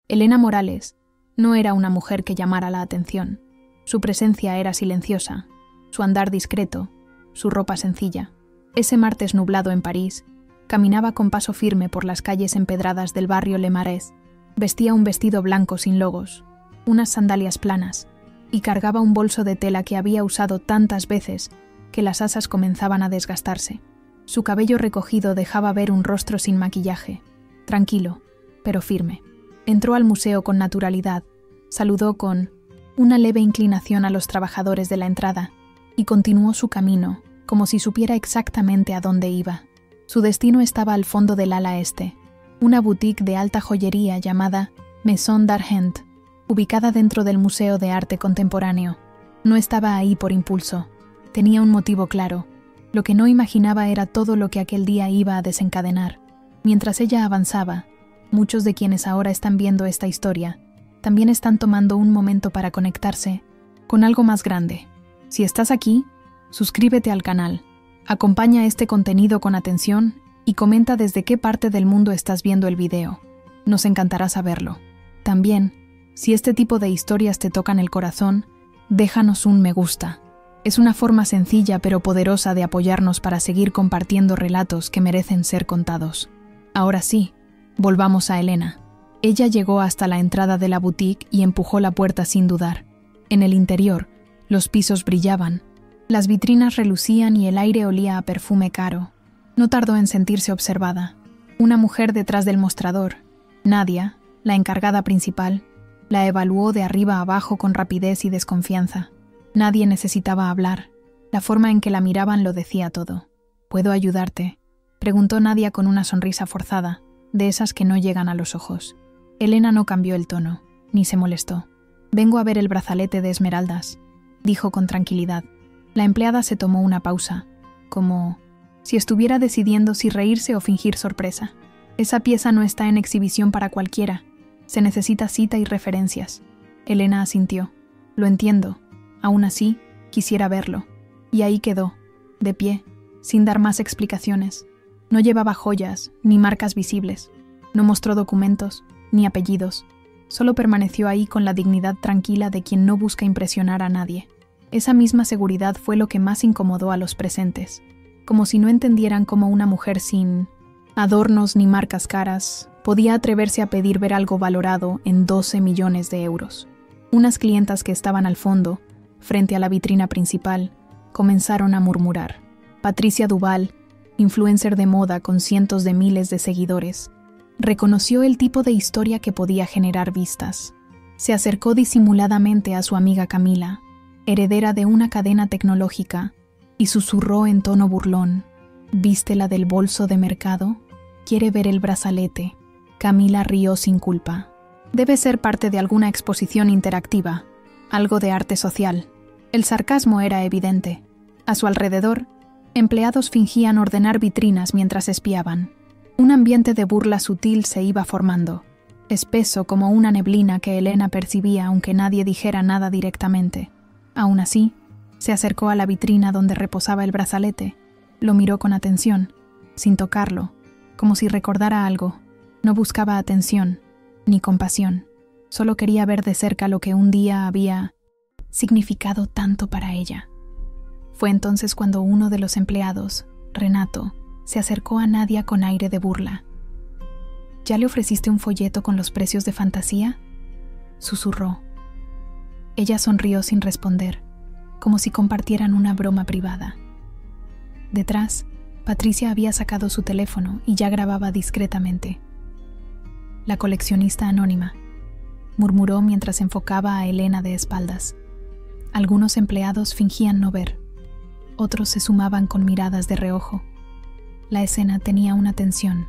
Elena Morales no era una mujer que llamara la atención. Su presencia era silenciosa, su andar discreto, su ropa sencilla. Ese martes nublado en París, caminaba con paso firme por las calles empedradas del barrio Le Marais. Vestía un vestido blanco sin logos, unas sandalias planas, y cargaba un bolso de tela que había usado tantas veces que las asas comenzaban a desgastarse. Su cabello recogido dejaba ver un rostro sin maquillaje, tranquilo, pero firme. Entró al museo con naturalidad, saludó con una leve inclinación a los trabajadores de la entrada y continuó su camino, como si supiera exactamente a dónde iba. Su destino estaba al fondo del ala este, una boutique de alta joyería llamada Maison d'Argent, ubicada dentro del Museo de Arte Contemporáneo. No estaba ahí por impulso. Tenía un motivo claro. Lo que no imaginaba era todo lo que aquel día iba a desencadenar. Mientras ella avanzaba, muchos de quienes ahora están viendo esta historia también están tomando un momento para conectarse con algo más grande. Si estás aquí, suscríbete al canal, acompaña este contenido con atención y comenta desde qué parte del mundo estás viendo el video. Nos encantará saberlo. También, si este tipo de historias te tocan el corazón, déjanos un me gusta. Es una forma sencilla pero poderosa de apoyarnos para seguir compartiendo relatos que merecen ser contados. Ahora sí, volvamos a Elena. Ella llegó hasta la entrada de la boutique y empujó la puerta sin dudar. En el interior, los pisos brillaban, las vitrinas relucían y el aire olía a perfume caro. No tardó en sentirse observada. Una mujer detrás del mostrador, Nadia, la encargada principal, la evaluó de arriba a abajo con rapidez y desconfianza. Nadie necesitaba hablar. La forma en que la miraban lo decía todo. ¿Puedo ayudarte?, preguntó Nadia con una sonrisa forzada, de esas que no llegan a los ojos. Elena no cambió el tono, ni se molestó. «Vengo a ver el brazalete de esmeraldas», dijo con tranquilidad. La empleada se tomó una pausa, como si estuviera decidiendo si reírse o fingir sorpresa. «Esa pieza no está en exhibición para cualquiera. Se necesita cita y referencias». Elena asintió. «Lo entiendo. Aún así, quisiera verlo». Y ahí quedó, de pie, sin dar más explicaciones. No llevaba joyas, ni marcas visibles. No mostró documentos, ni apellidos. Solo permaneció ahí con la dignidad tranquila de quien no busca impresionar a nadie. Esa misma seguridad fue lo que más incomodó a los presentes. Como si no entendieran cómo una mujer sin adornos ni marcas caras podía atreverse a pedir ver algo valorado en 12 millones de euros. Unas clientas que estaban al fondo, frente a la vitrina principal, comenzaron a murmurar. Patricia Duval, influencer de moda con cientos de miles de seguidores, reconoció el tipo de historia que podía generar vistas. Se acercó disimuladamente a su amiga Camila, heredera de una cadena tecnológica, y susurró en tono burlón: «¿Viste la del bolso de mercado? ¿Quiere ver el brazalete?» Camila rió sin culpa. «Debe ser parte de alguna exposición interactiva, algo de arte social». El sarcasmo era evidente. A su alrededor, empleados fingían ordenar vitrinas mientras espiaban. Un ambiente de burla sutil se iba formando, espeso como una neblina que Elena percibía aunque nadie dijera nada directamente. Aún así, se acercó a la vitrina donde reposaba el brazalete, lo miró con atención, sin tocarlo, como si recordara algo. No buscaba atención, ni compasión, solo quería ver de cerca lo que un día había significado tanto para ella. Fue entonces cuando uno de los empleados, Renato, se acercó a Nadia con aire de burla. «¿Ya le ofreciste un folleto con los precios de fantasía?», susurró. Ella sonrió sin responder, como si compartieran una broma privada. Detrás, Patricia había sacado su teléfono y ya grababa discretamente. «La coleccionista anónima», murmuró mientras enfocaba a Elena de espaldas. Algunos empleados fingían no ver. Otros se sumaban con miradas de reojo. La escena tenía una tensión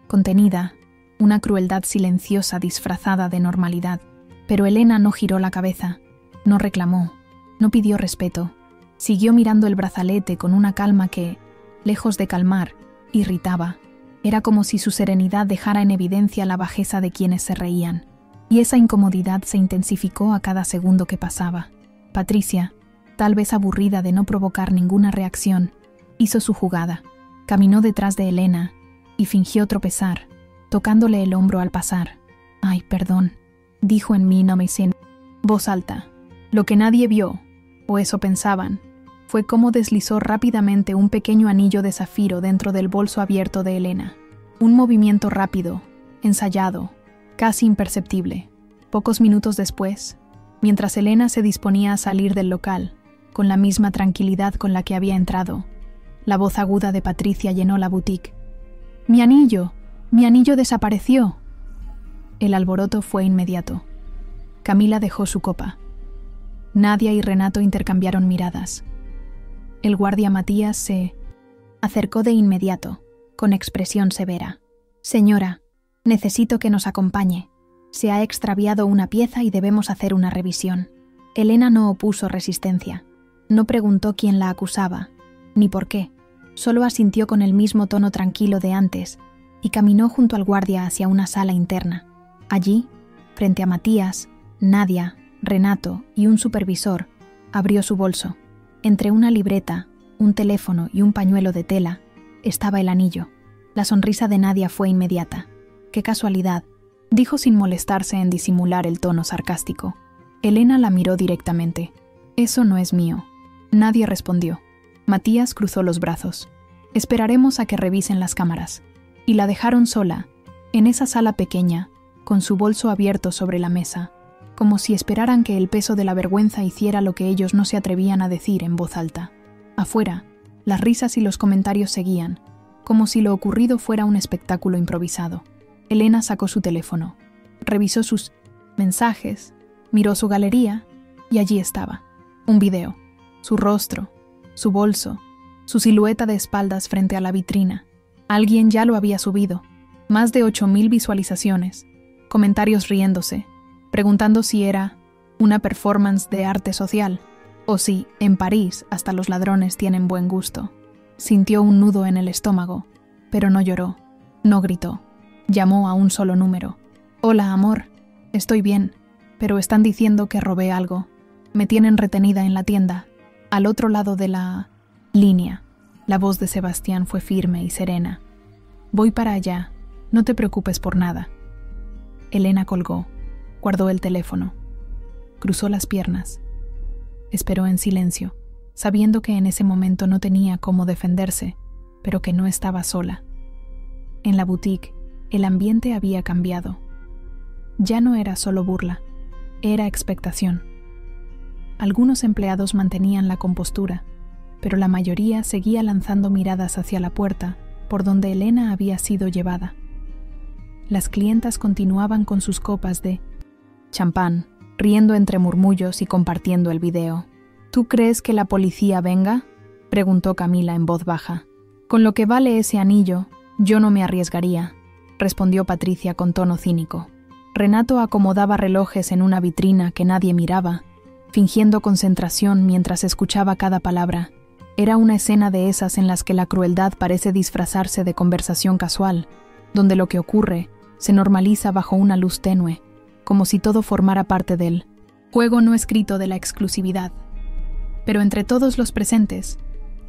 contenida, una crueldad silenciosa disfrazada de normalidad. Pero Elena no giró la cabeza, no reclamó, no pidió respeto. Siguió mirando el brazalete con una calma que, lejos de calmar, irritaba. Era como si su serenidad dejara en evidencia la bajeza de quienes se reían. Y esa incomodidad se intensificó a cada segundo que pasaba. Patricia, tal vez aburrida de no provocar ninguna reacción, hizo su jugada. Caminó detrás de Elena y fingió tropezar, tocándole el hombro al pasar. Ay, perdón, dijo en mí no me sin voz alta. Lo que nadie vio, o eso pensaban, fue cómo deslizó rápidamente un pequeño anillo de zafiro dentro del bolso abierto de Elena. Un movimiento rápido, ensayado, casi imperceptible. Pocos minutos después, mientras Elena se disponía a salir del local, con la misma tranquilidad con la que había entrado, la voz aguda de Patricia llenó la boutique. ¡Mi anillo! ¡Mi anillo desapareció! El alboroto fue inmediato. Camila dejó su copa. Nadia y Renato intercambiaron miradas. El guardia Matías se acercó de inmediato, con expresión severa. «Señora, necesito que nos acompañe. Se ha extraviado una pieza y debemos hacer una revisión». Elena no opuso resistencia. No preguntó quién la acusaba, ni por qué. Solo asintió con el mismo tono tranquilo de antes y caminó junto al guardia hacia una sala interna. Allí, frente a Matías, Nadia, Renato y un supervisor, abrió su bolso. Entre una libreta, un teléfono y un pañuelo de tela, estaba el anillo. La sonrisa de Nadia fue inmediata. «Qué casualidad», dijo sin molestarse en disimular el tono sarcástico. Elena la miró directamente. «Eso no es mío». Nadie respondió. Matías cruzó los brazos. «Esperaremos a que revisen las cámaras». Y la dejaron sola, en esa sala pequeña, con su bolso abierto sobre la mesa, como si esperaran que el peso de la vergüenza hiciera lo que ellos no se atrevían a decir en voz alta. Afuera, las risas y los comentarios seguían, como si lo ocurrido fuera un espectáculo improvisado. Elena sacó su teléfono, revisó sus mensajes, miró su galería y allí estaba. Un video, su rostro, su bolso, su silueta de espaldas frente a la vitrina. Alguien ya lo había subido. Más de 8.000 visualizaciones, comentarios riéndose, preguntando si era una performance de arte social o si, en París, hasta los ladrones tienen buen gusto. Sintió un nudo en el estómago, pero no lloró, no gritó. Llamó a un solo número. «Hola, amor. Estoy bien, pero están diciendo que robé algo. Me tienen retenida en la tienda, al otro lado de la línea». La voz de Sebastián fue firme y serena. «Voy para allá. No te preocupes por nada». Elena colgó, guardó el teléfono, cruzó las piernas. Esperó en silencio, sabiendo que en ese momento no tenía cómo defenderse, pero que no estaba sola. En la boutique, el ambiente había cambiado. Ya no era solo burla, era expectación. Algunos empleados mantenían la compostura, pero la mayoría seguía lanzando miradas hacia la puerta por donde Elena había sido llevada. Las clientas continuaban con sus copas de champán, riendo entre murmullos y compartiendo el video. «¿Tú crees que la policía venga?», preguntó Camila en voz baja. «Con lo que vale ese anillo, yo no me arriesgaría», respondió Patricia con tono cínico. Renato acomodaba relojes en una vitrina que nadie miraba, fingiendo concentración mientras escuchaba cada palabra. Era una escena de esas en las que la crueldad parece disfrazarse de conversación casual, donde lo que ocurre se normaliza bajo una luz tenue, como si todo formara parte del juego no escrito de la exclusividad. Pero entre todos los presentes,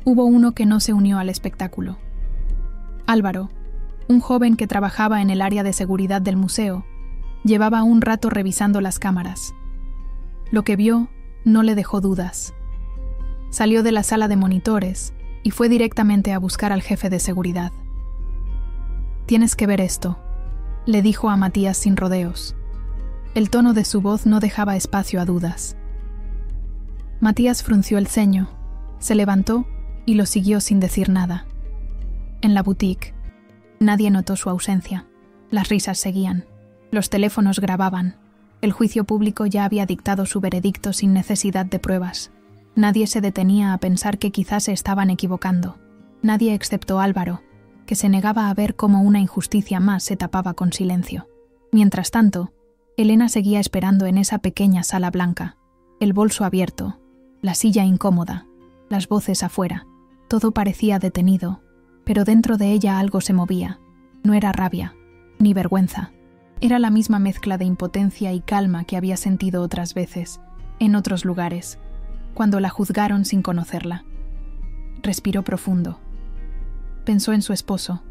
hubo uno que no se unió al espectáculo. Álvaro, un joven que trabajaba en el área de seguridad del museo, llevaba un rato revisando las cámaras. Lo que vio no le dejó dudas. Salió de la sala de monitores y fue directamente a buscar al jefe de seguridad. «Tienes que ver esto», le dijo a Matías sin rodeos. El tono de su voz no dejaba espacio a dudas. Matías frunció el ceño, se levantó y lo siguió sin decir nada. En la boutique, nadie notó su ausencia. Las risas seguían. Los teléfonos grababan. El juicio público ya había dictado su veredicto sin necesidad de pruebas. Nadie se detenía a pensar que quizás se estaban equivocando. Nadie excepto Álvaro, que se negaba a ver cómo una injusticia más se tapaba con silencio. Mientras tanto, Elena seguía esperando en esa pequeña sala blanca, el bolso abierto, la silla incómoda, las voces afuera. Todo parecía detenido, pero dentro de ella algo se movía. No era rabia, ni vergüenza. Era la misma mezcla de impotencia y calma que había sentido otras veces, en otros lugares, cuando la juzgaron sin conocerla. Respiró profundo. Pensó en su esposo.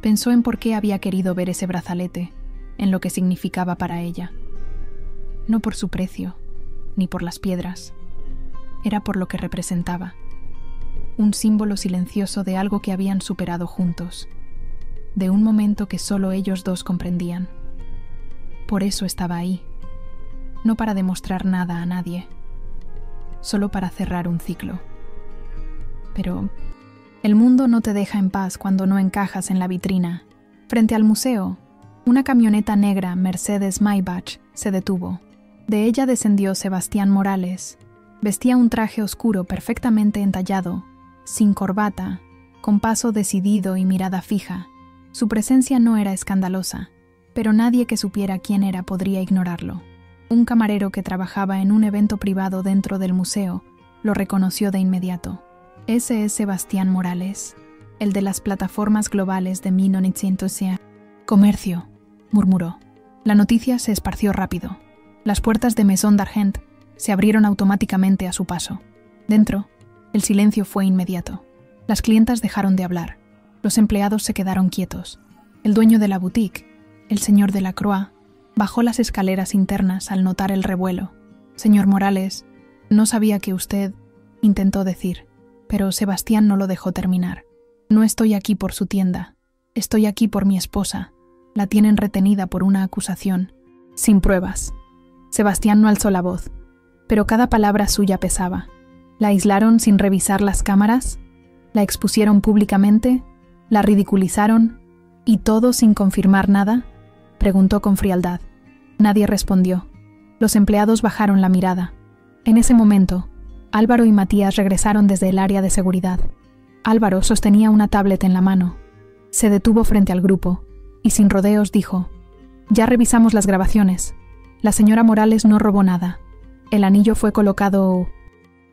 Pensó en por qué había querido ver ese brazalete, en lo que significaba para ella. No por su precio, ni por las piedras. Era por lo que representaba. Un símbolo silencioso de algo que habían superado juntos, de un momento que solo ellos dos comprendían. Por eso estaba ahí, no para demostrar nada a nadie, solo para cerrar un ciclo. Pero el mundo no te deja en paz cuando no encajas en la vitrina. Frente al museo, una camioneta negra Mercedes-Maybach se detuvo. De ella descendió Sebastián Morales. Vestía un traje oscuro perfectamente entallado, sin corbata, con paso decidido y mirada fija. Su presencia no era escandalosa, pero nadie que supiera quién era podría ignorarlo. Un camarero que trabajaba en un evento privado dentro del museo lo reconoció de inmediato. Ese es Sebastián Morales, el de las plataformas globales de 1900. Comercio, murmuró. La noticia se esparció rápido. Las puertas de Maison d'Argent se abrieron automáticamente a su paso. Dentro, el silencio fue inmediato. Las clientas dejaron de hablar. Los empleados se quedaron quietos. El dueño de la boutique, el señor Delacroix, bajó las escaleras internas al notar el revuelo. Señor Morales, no sabía que usted, intentó decir, pero Sebastián no lo dejó terminar. No estoy aquí por su tienda. Estoy aquí por mi esposa. La tienen retenida por una acusación, sin pruebas. Sebastián no alzó la voz, pero cada palabra suya pesaba. ¿La aislaron sin revisar las cámaras? ¿La expusieron públicamente? ¿La ridiculizaron? ¿Y todo sin confirmar nada?, preguntó con frialdad. Nadie respondió. Los empleados bajaron la mirada. En ese momento, Álvaro y Matías regresaron desde el área de seguridad. Álvaro sostenía una tablet en la mano. Se detuvo frente al grupo y sin rodeos dijo: «Ya revisamos las grabaciones. La señora Morales no robó nada. El anillo fue colocado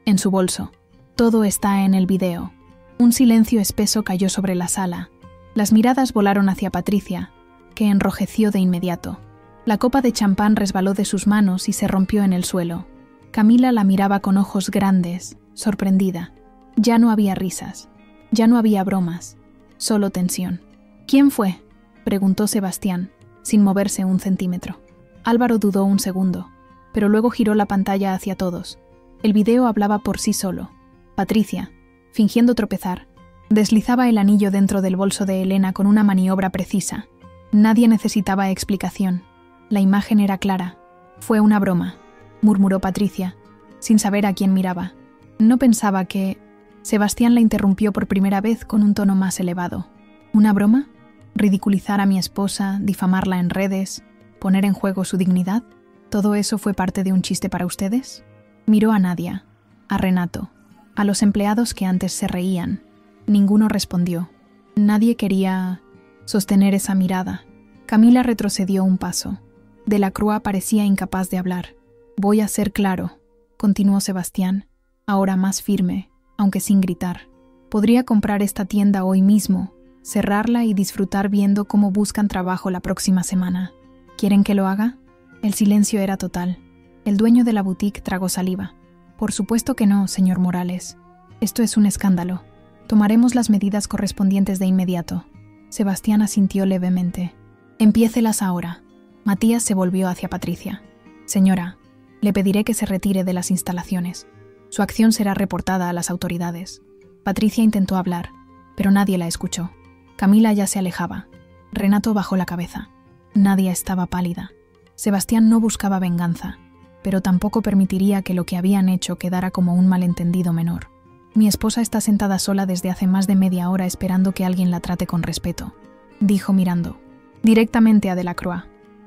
en su bolso. Todo está en el video». Un silencio espeso cayó sobre la sala. Las miradas volaron hacia Patricia, que enrojeció de inmediato. La copa de champán resbaló de sus manos y se rompió en el suelo. Camila la miraba con ojos grandes, sorprendida. Ya no había risas, ya no había bromas, solo tensión. «¿Quién fue?», preguntó Sebastián, sin moverse un centímetro. Álvaro dudó un segundo, pero luego giró la pantalla hacia todos. El video hablaba por sí solo. Patricia, fingiendo tropezar, deslizaba el anillo dentro del bolso de Elena con una maniobra precisa. Nadie necesitaba explicación. La imagen era clara. «Fue una broma», murmuró Patricia, sin saber a quién miraba. No pensaba que... Sebastián la interrumpió por primera vez con un tono más elevado. ¿Una broma? ¿Ridiculizar a mi esposa, difamarla en redes, poner en juego su dignidad? ¿Todo eso fue parte de un chiste para ustedes? Miró a Nadia, a Renato, a los empleados que antes se reían. Ninguno respondió. Nadie quería sostener esa mirada. Camila retrocedió un paso. Delacroix parecía incapaz de hablar. «Voy a ser claro», continuó Sebastián, ahora más firme, aunque sin gritar. «Podría comprar esta tienda hoy mismo, cerrarla y disfrutar viendo cómo buscan trabajo la próxima semana. ¿Quieren que lo haga?» El silencio era total. El dueño de la boutique tragó saliva. «Por supuesto que no, señor Morales. Esto es un escándalo. Tomaremos las medidas correspondientes de inmediato». Sebastián asintió levemente. «Empiécelas ahora». Matías se volvió hacia Patricia. «Señora, le pediré que se retire de las instalaciones. Su acción será reportada a las autoridades». Patricia intentó hablar, pero nadie la escuchó. Camila ya se alejaba. Renato bajó la cabeza. Nadia estaba pálida. Sebastián no buscaba venganza, pero tampoco permitiría que lo que habían hecho quedara como un malentendido menor. «Mi esposa está sentada sola desde hace más de media hora esperando que alguien la trate con respeto», dijo mirando directamente a Delacroix.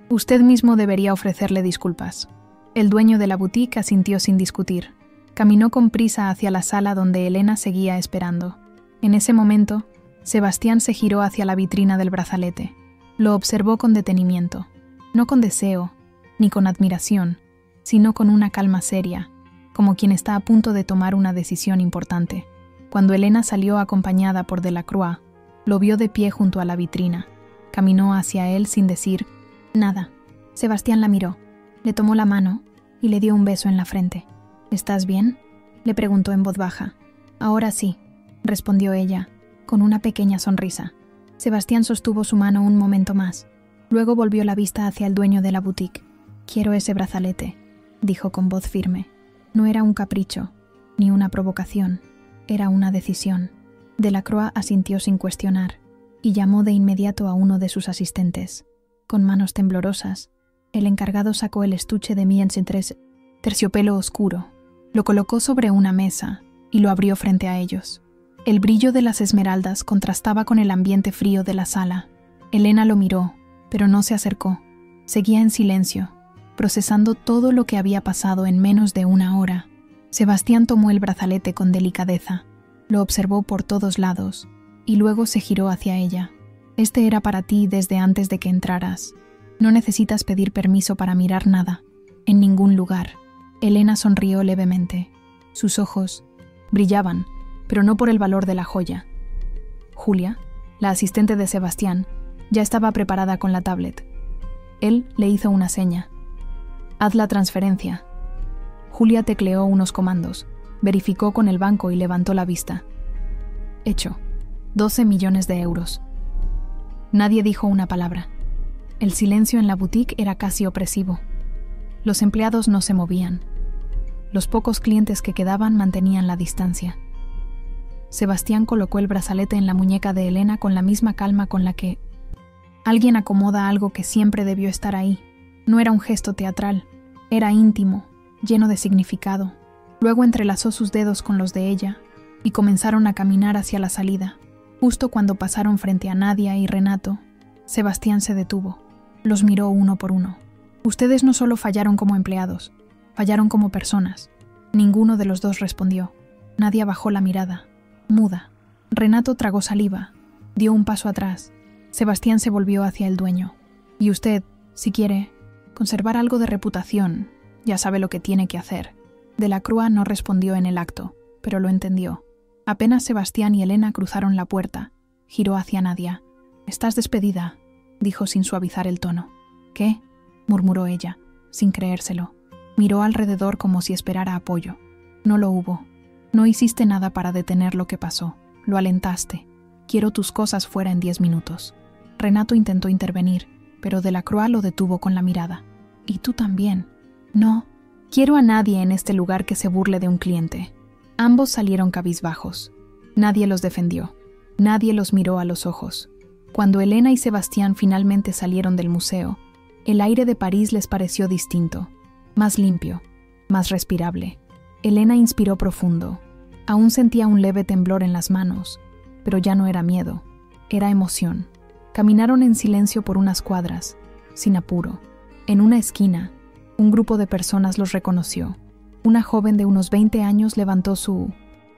«Usted mismo debería ofrecerle disculpas». El dueño de la boutique asintió sin discutir. Caminó con prisa hacia la sala donde Elena seguía esperando. En ese momento, Sebastián se giró hacia la vitrina del brazalete. Lo observó con detenimiento, no con deseo, ni con admiración, sino con una calma seria, como quien está a punto de tomar una decisión importante. Cuando Elena salió acompañada por Delacroix, lo vio de pie junto a la vitrina. Caminó hacia él sin decir nada. Sebastián la miró, le tomó la mano y le dio un beso en la frente. «¿Estás bien?», le preguntó en voz baja. «Ahora sí», respondió ella, con una pequeña sonrisa. Sebastián sostuvo su mano un momento más. Luego volvió la vista hacia el dueño de la boutique. «Quiero ese brazalete», dijo con voz firme. No era un capricho, ni una provocación, era una decisión. Delacroix asintió sin cuestionar y llamó de inmediato a uno de sus asistentes. Con manos temblorosas, el encargado sacó el estuche de Miens en terciopelo oscuro, lo colocó sobre una mesa y lo abrió frente a ellos. El brillo de las esmeraldas contrastaba con el ambiente frío de la sala. Elena lo miró, pero no se acercó. Seguía en silencio, procesando todo lo que había pasado en menos de una hora. Sebastián tomó el brazalete con delicadeza, lo observó por todos lados y luego se giró hacia ella. «Este era para ti desde antes de que entraras. No necesitas pedir permiso para mirar nada, en ningún lugar». Elena sonrió levemente. Sus ojos brillaban, pero no por el valor de la joya. Julia, la asistente de Sebastián, ya estaba preparada con la tablet. Él le hizo una seña. «Haz la transferencia». Julia tecleó unos comandos, verificó con el banco y levantó la vista. Hecho. 12 millones de euros. Nadie dijo una palabra. El silencio en la boutique era casi opresivo. Los empleados no se movían. Los pocos clientes que quedaban mantenían la distancia. Sebastián colocó el brazalete en la muñeca de Elena con la misma calma con la que alguien acomoda algo que siempre debió estar ahí. No era un gesto teatral, era íntimo, lleno de significado. Luego entrelazó sus dedos con los de ella y comenzaron a caminar hacia la salida. Justo cuando pasaron frente a Nadia y Renato, Sebastián se detuvo. Los miró uno por uno. «Ustedes no solo fallaron como empleados, fallaron como personas». Ninguno de los dos respondió. Nadia bajó la mirada, muda. Renato tragó saliva, dio un paso atrás. Sebastián se volvió hacia el dueño. «Y usted, si quiere conservar algo de reputación, ya sabe lo que tiene que hacer». Delacroix no respondió en el acto, pero lo entendió. Apenas Sebastián y Elena cruzaron la puerta, giró hacia Nadia. «Estás despedida», dijo sin suavizar el tono. «¿Qué?», murmuró ella, sin creérselo. Miró alrededor como si esperara apoyo. No lo hubo. «No hiciste nada para detener lo que pasó. Lo alentaste. Quiero tus cosas fuera en 10 minutos». Renato intentó intervenir, pero Delacroix lo detuvo con la mirada. «¿Y tú también?» «No. Quiero a nadie en este lugar que se burle de un cliente». Ambos salieron cabizbajos. Nadie los defendió. Nadie los miró a los ojos. Cuando Elena y Sebastián finalmente salieron del museo, el aire de París les pareció distinto, más limpio, más respirable. Elena inspiró profundo. Aún sentía un leve temblor en las manos, pero ya no era miedo, era emoción. Caminaron en silencio por unas cuadras, sin apuro. En una esquina, un grupo de personas los reconoció. Una joven de unos 20 años levantó su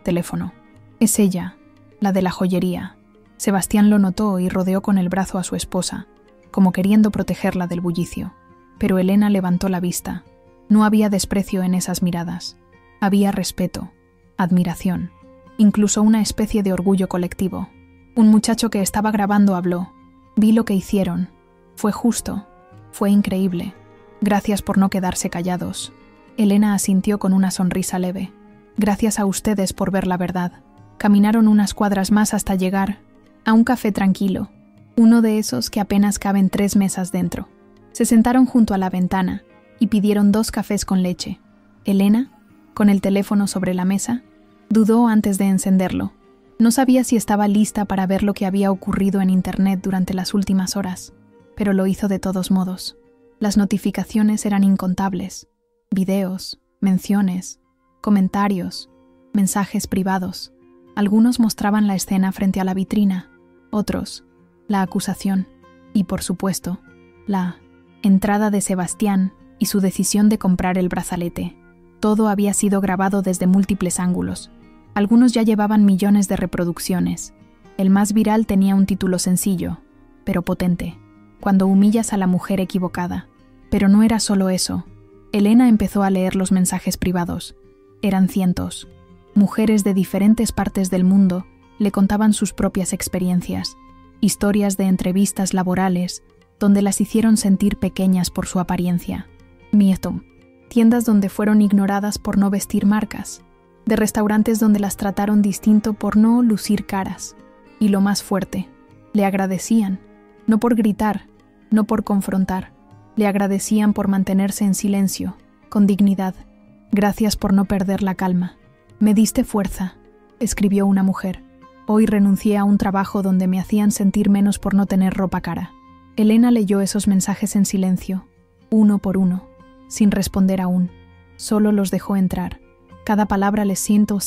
teléfono. «Es ella, la de la joyería». Sebastián lo notó y rodeó con el brazo a su esposa, como queriendo protegerla del bullicio. Pero Elena levantó la vista. No había desprecio en esas miradas. Había respeto, admiración, incluso una especie de orgullo colectivo. Un muchacho que estaba grabando habló. «Vi lo que hicieron. Fue justo. Fue increíble. Gracias por no quedarse callados». Elena asintió con una sonrisa leve. «Gracias a ustedes por ver la verdad». Caminaron unas cuadras más hasta llegar a un café tranquilo, uno de esos que apenas caben 3 mesas dentro. Se sentaron junto a la ventana y pidieron 2 cafés con leche. Elena, con el teléfono sobre la mesa, dudó antes de encenderlo. No sabía si estaba lista para ver lo que había ocurrido en Internet durante las últimas horas, pero lo hizo de todos modos. Las notificaciones eran incontables. Videos, menciones, comentarios, mensajes privados. Algunos mostraban la escena frente a la vitrina, otros, la acusación y, por supuesto, la entrada de Sebastián y su decisión de comprar el brazalete. Todo había sido grabado desde múltiples ángulos. Algunos ya llevaban millones de reproducciones. El más viral tenía un título sencillo, pero potente: «Cuando humillas a la mujer equivocada». Pero no era solo eso. Elena empezó a leer los mensajes privados. Eran cientos. Mujeres de diferentes partes del mundo le contaban sus propias experiencias, historias de entrevistas laborales donde las hicieron sentir pequeñas por su apariencia. Miedo. Tiendas donde fueron ignoradas por no vestir marcas, de restaurantes donde las trataron distinto por no lucir caras. Y lo más fuerte, le agradecían, no por gritar, no por confrontar. Le agradecían por mantenerse en silencio, con dignidad. Gracias por no perder la calma. Me diste fuerza, escribió una mujer. Hoy renuncié a un trabajo donde me hacían sentir menos por no tener ropa cara. Elena leyó esos mensajes en silencio, uno por uno, sin responder aún. Solo los dejó entrar. Cada palabra le siento.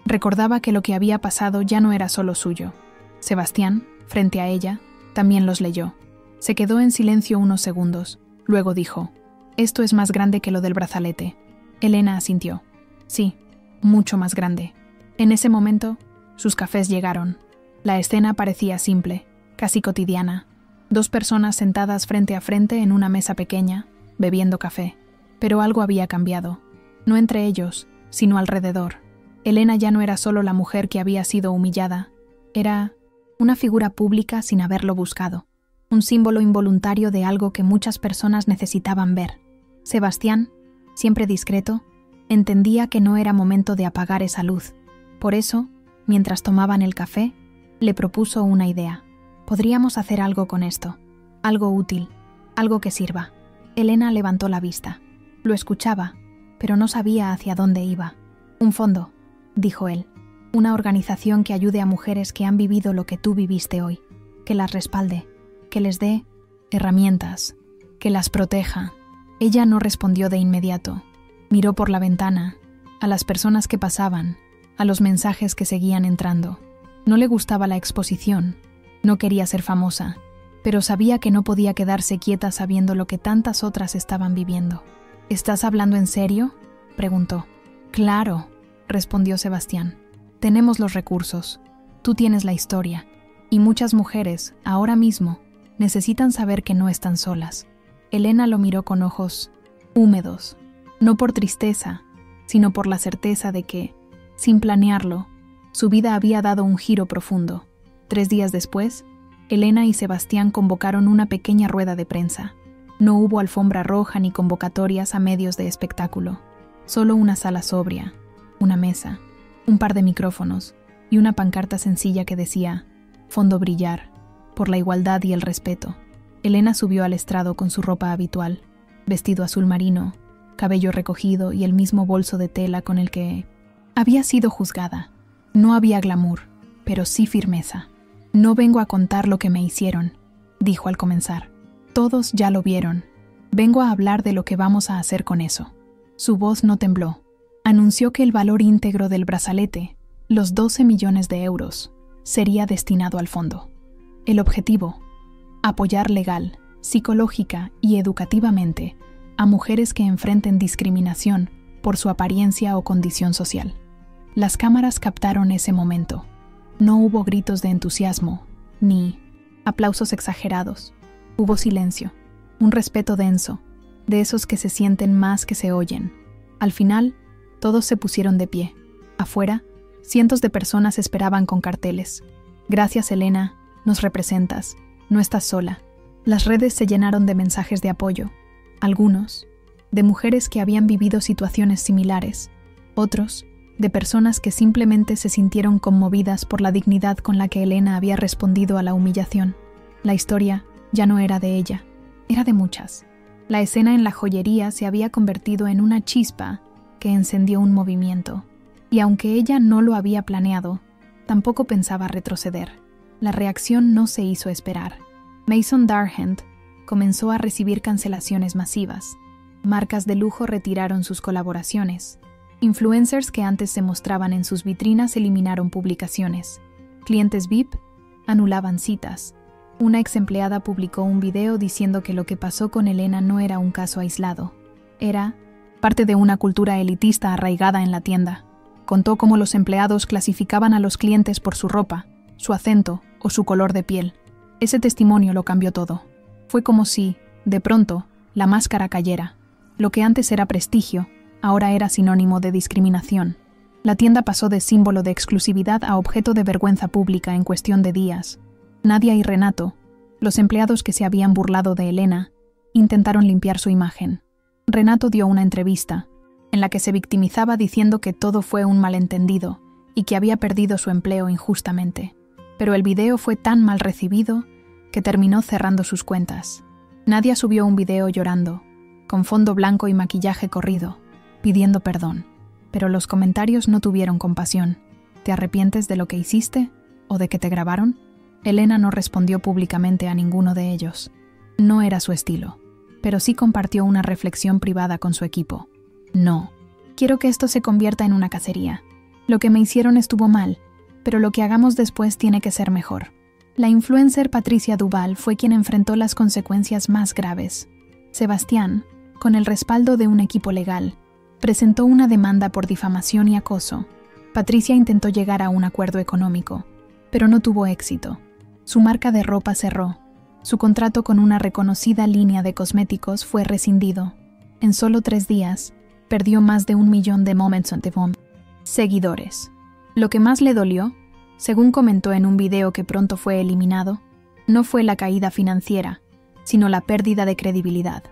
Recordaba que lo que había pasado ya no era solo suyo. Sebastián, frente a ella, también los leyó. Se quedó en silencio unos segundos. Luego dijo: «Esto es más grande que lo del brazalete». Elena asintió. «Sí, mucho más grande». En ese momento, sus cafés llegaron. La escena parecía simple, casi cotidiana. 2 personas sentadas frente a frente en una mesa pequeña, bebiendo café. Pero algo había cambiado. No entre ellos, sino alrededor. Elena ya no era solo la mujer que había sido humillada. Era una figura pública sin haberlo buscado. Un símbolo involuntario de algo que muchas personas necesitaban ver. Sebastián, siempre discreto, entendía que no era momento de apagar esa luz. Por eso, mientras tomaban el café, le propuso una idea. Podríamos hacer algo con esto. Algo útil. Algo que sirva. Elena levantó la vista. Lo escuchaba, pero no sabía hacia dónde iba. Un fondo, dijo él. Una organización que ayude a mujeres que han vivido lo que tú viviste hoy. Que las respalde. Que les dé herramientas. Que las proteja. Ella no respondió de inmediato. Miró por la ventana, a las personas que pasaban, a los mensajes que seguían entrando. No le gustaba la exposición. No quería ser famosa, pero sabía que no podía quedarse quieta sabiendo lo que tantas otras estaban viviendo. ¿Estás hablando en serio?, preguntó. Claro, respondió Sebastián. Tenemos los recursos. Tú tienes la historia. Y muchas mujeres, ahora mismo, necesitan saber que no están solas. Elena lo miró con ojos húmedos, no por tristeza, sino por la certeza de que, sin planearlo, su vida había dado un giro profundo. 3 días después, Elena y Sebastián convocaron una pequeña rueda de prensa. No hubo alfombra roja ni convocatorias a medios de espectáculo. Solo una sala sobria, una mesa, un par de micrófonos y una pancarta sencilla que decía: «Fondo Brillar, por la igualdad y el respeto». Elena subió al estrado con su ropa habitual, vestido azul marino, cabello recogido y el mismo bolso de tela con el que había sido juzgada. No había glamour, pero sí firmeza. «No vengo a contar lo que me hicieron», dijo al comenzar. «Todos ya lo vieron. Vengo a hablar de lo que vamos a hacer con eso». Su voz no tembló. Anunció que el valor íntegro del brazalete, los 12 millones de euros, sería destinado al fondo. El objetivo: apoyar legal, psicológica y educativamente a mujeres que enfrenten discriminación por su apariencia o condición social. Las cámaras captaron ese momento. No hubo gritos de entusiasmo, ni aplausos exagerados. Hubo silencio, un respeto denso, de esos que se sienten más que se oyen. Al final, todos se pusieron de pie. Afuera, cientos de personas esperaban con carteles. «Gracias, Elena, nos representas, no estás sola». Las redes se llenaron de mensajes de apoyo. Algunos, de mujeres que habían vivido situaciones similares. Otros, de personas que simplemente se sintieron conmovidas por la dignidad con la que Elena había respondido a la humillación. La historia ya no era de ella, era de muchas. La escena en la joyería se había convertido en una chispa que encendió un movimiento. Y aunque ella no lo había planeado, tampoco pensaba retroceder. La reacción no se hizo esperar. Mason Dargent comenzó a recibir cancelaciones masivas. Marcas de lujo retiraron sus colaboraciones. Influencers que antes se mostraban en sus vitrinas eliminaron publicaciones. Clientes VIP anulaban citas. Una ex empleada publicó un video diciendo que lo que pasó con Elena no era un caso aislado. Era parte de una cultura elitista arraigada en la tienda. Contó cómo los empleados clasificaban a los clientes por su ropa, su acento o su color de piel. Ese testimonio lo cambió todo. Fue como si, de pronto, la máscara cayera. Lo que antes era prestigio, ahora era sinónimo de discriminación. La tienda pasó de símbolo de exclusividad a objeto de vergüenza pública en cuestión de días. Nadia y Renato, los empleados que se habían burlado de Elena, intentaron limpiar su imagen. Renato dio una entrevista, en la que se victimizaba diciendo que todo fue un malentendido y que había perdido su empleo injustamente. Pero el video fue tan mal recibido que terminó cerrando sus cuentas. Nadia subió un video llorando, con fondo blanco y maquillaje corrido, pidiendo perdón. Pero los comentarios no tuvieron compasión. ¿Te arrepientes de lo que hiciste o de que te grabaron? Elena no respondió públicamente a ninguno de ellos. No era su estilo, pero sí compartió una reflexión privada con su equipo. No, quiero que esto se convierta en una cacería. Lo que me hicieron estuvo mal, pero lo que hagamos después tiene que ser mejor. La influencer Patricia Duval fue quien enfrentó las consecuencias más graves. Sebastián, con el respaldo de un equipo legal, presentó una demanda por difamación y acoso. Patricia intentó llegar a un acuerdo económico, pero no tuvo éxito. Su marca de ropa cerró. Su contrato con una reconocida línea de cosméticos fue rescindido. En solo 3 días, perdió más de 1 millón de seguidores. Lo que más le dolió, según comentó en un video que pronto fue eliminado, no fue la caída financiera, sino la pérdida de credibilidad.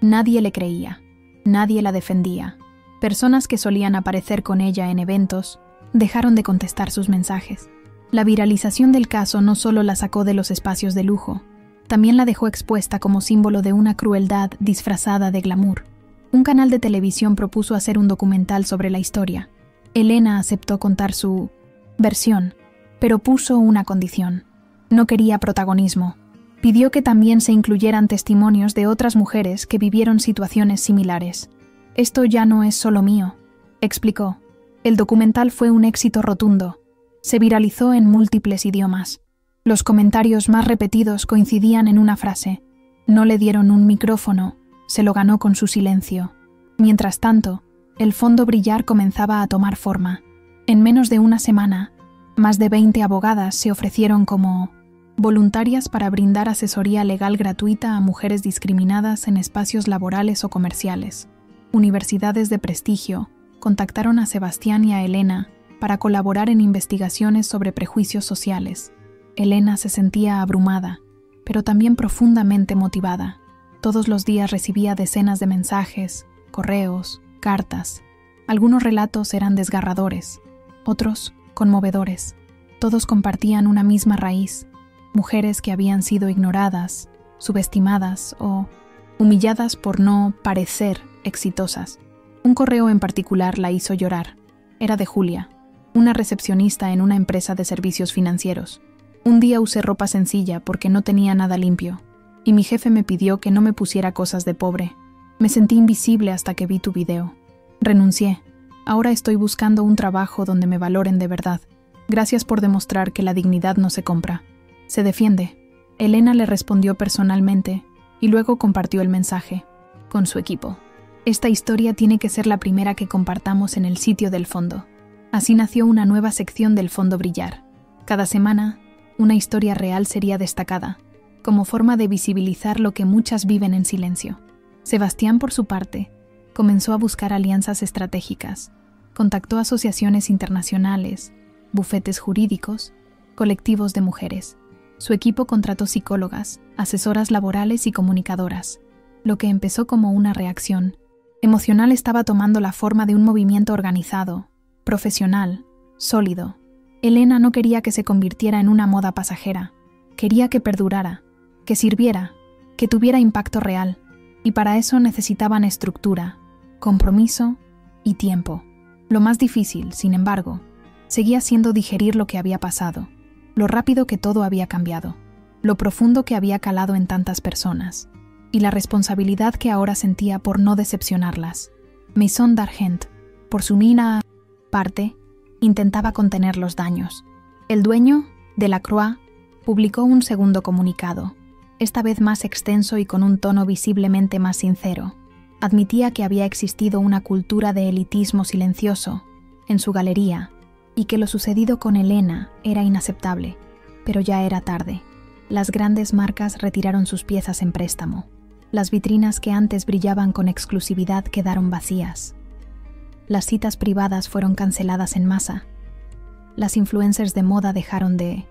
Nadie le creía, nadie la defendía. Personas que solían aparecer con ella en eventos dejaron de contestar sus mensajes. La viralización del caso no solo la sacó de los espacios de lujo, también la dejó expuesta como símbolo de una crueldad disfrazada de glamour. Un canal de televisión propuso hacer un documental sobre la historia. Elena aceptó contar su versión, pero puso una condición. No quería protagonismo. Pidió que también se incluyeran testimonios de otras mujeres que vivieron situaciones similares. «Esto ya no es solo mío», explicó. El documental fue un éxito rotundo. Se viralizó en múltiples idiomas. Los comentarios más repetidos coincidían en una frase: «No le dieron un micrófono, se lo ganó con su silencio». Mientras tanto, el fondo Brillar comenzaba a tomar forma. En menos de una semana, más de 20 abogadas se ofrecieron como voluntarias para brindar asesoría legal gratuita a mujeres discriminadas en espacios laborales o comerciales. Universidades de prestigio contactaron a Sebastián y a Elena para colaborar en investigaciones sobre prejuicios sociales. Elena se sentía abrumada, pero también profundamente motivada. Todos los días recibía decenas de mensajes, correos, cartas. Algunos relatos eran desgarradores, otros conmovedores. Todos compartían una misma raíz: mujeres que habían sido ignoradas, subestimadas o humilladas por no parecer exitosas. Un correo en particular la hizo llorar. Era de Julia, una recepcionista en una empresa de servicios financieros. Un día usé ropa sencilla porque no tenía nada limpio, y mi jefe me pidió que no me pusiera cosas de pobre. Me sentí invisible hasta que vi tu video. Renuncié. Ahora estoy buscando un trabajo donde me valoren de verdad. Gracias por demostrar que la dignidad no se compra. Se defiende. Elena le respondió personalmente y luego compartió el mensaje con su equipo. Esta historia tiene que ser la primera que compartamos en el sitio del fondo. Así nació una nueva sección del Fondo Brillar. Cada semana, una historia real sería destacada, como forma de visibilizar lo que muchas viven en silencio. Sebastián, por su parte, comenzó a buscar alianzas estratégicas. Contactó asociaciones internacionales, bufetes jurídicos, colectivos de mujeres. Su equipo contrató psicólogas, asesoras laborales y comunicadoras. Lo que empezó como una reacción emocional estaba tomando la forma de un movimiento organizado, profesional, sólido. Elena no quería que se convirtiera en una moda pasajera. Quería que perdurara, que sirviera, que tuviera impacto real. Y para eso necesitaban estructura, compromiso y tiempo. Lo más difícil, sin embargo, seguía siendo digerir lo que había pasado, lo rápido que todo había cambiado, lo profundo que había calado en tantas personas, y la responsabilidad que ahora sentía por no decepcionarlas. Maison d'Argent, por su mina parte, intentaba contener los daños. El dueño, Delacroix, publicó un segundo comunicado, esta vez más extenso y con un tono visiblemente más sincero. Admitía que había existido una cultura de elitismo silencioso en su galería y que lo sucedido con Elena era inaceptable, pero ya era tarde. Las grandes marcas retiraron sus piezas en préstamo. Las vitrinas que antes brillaban con exclusividad quedaron vacías. Las citas privadas fueron canceladas en masa. Las influencers de moda dejaron de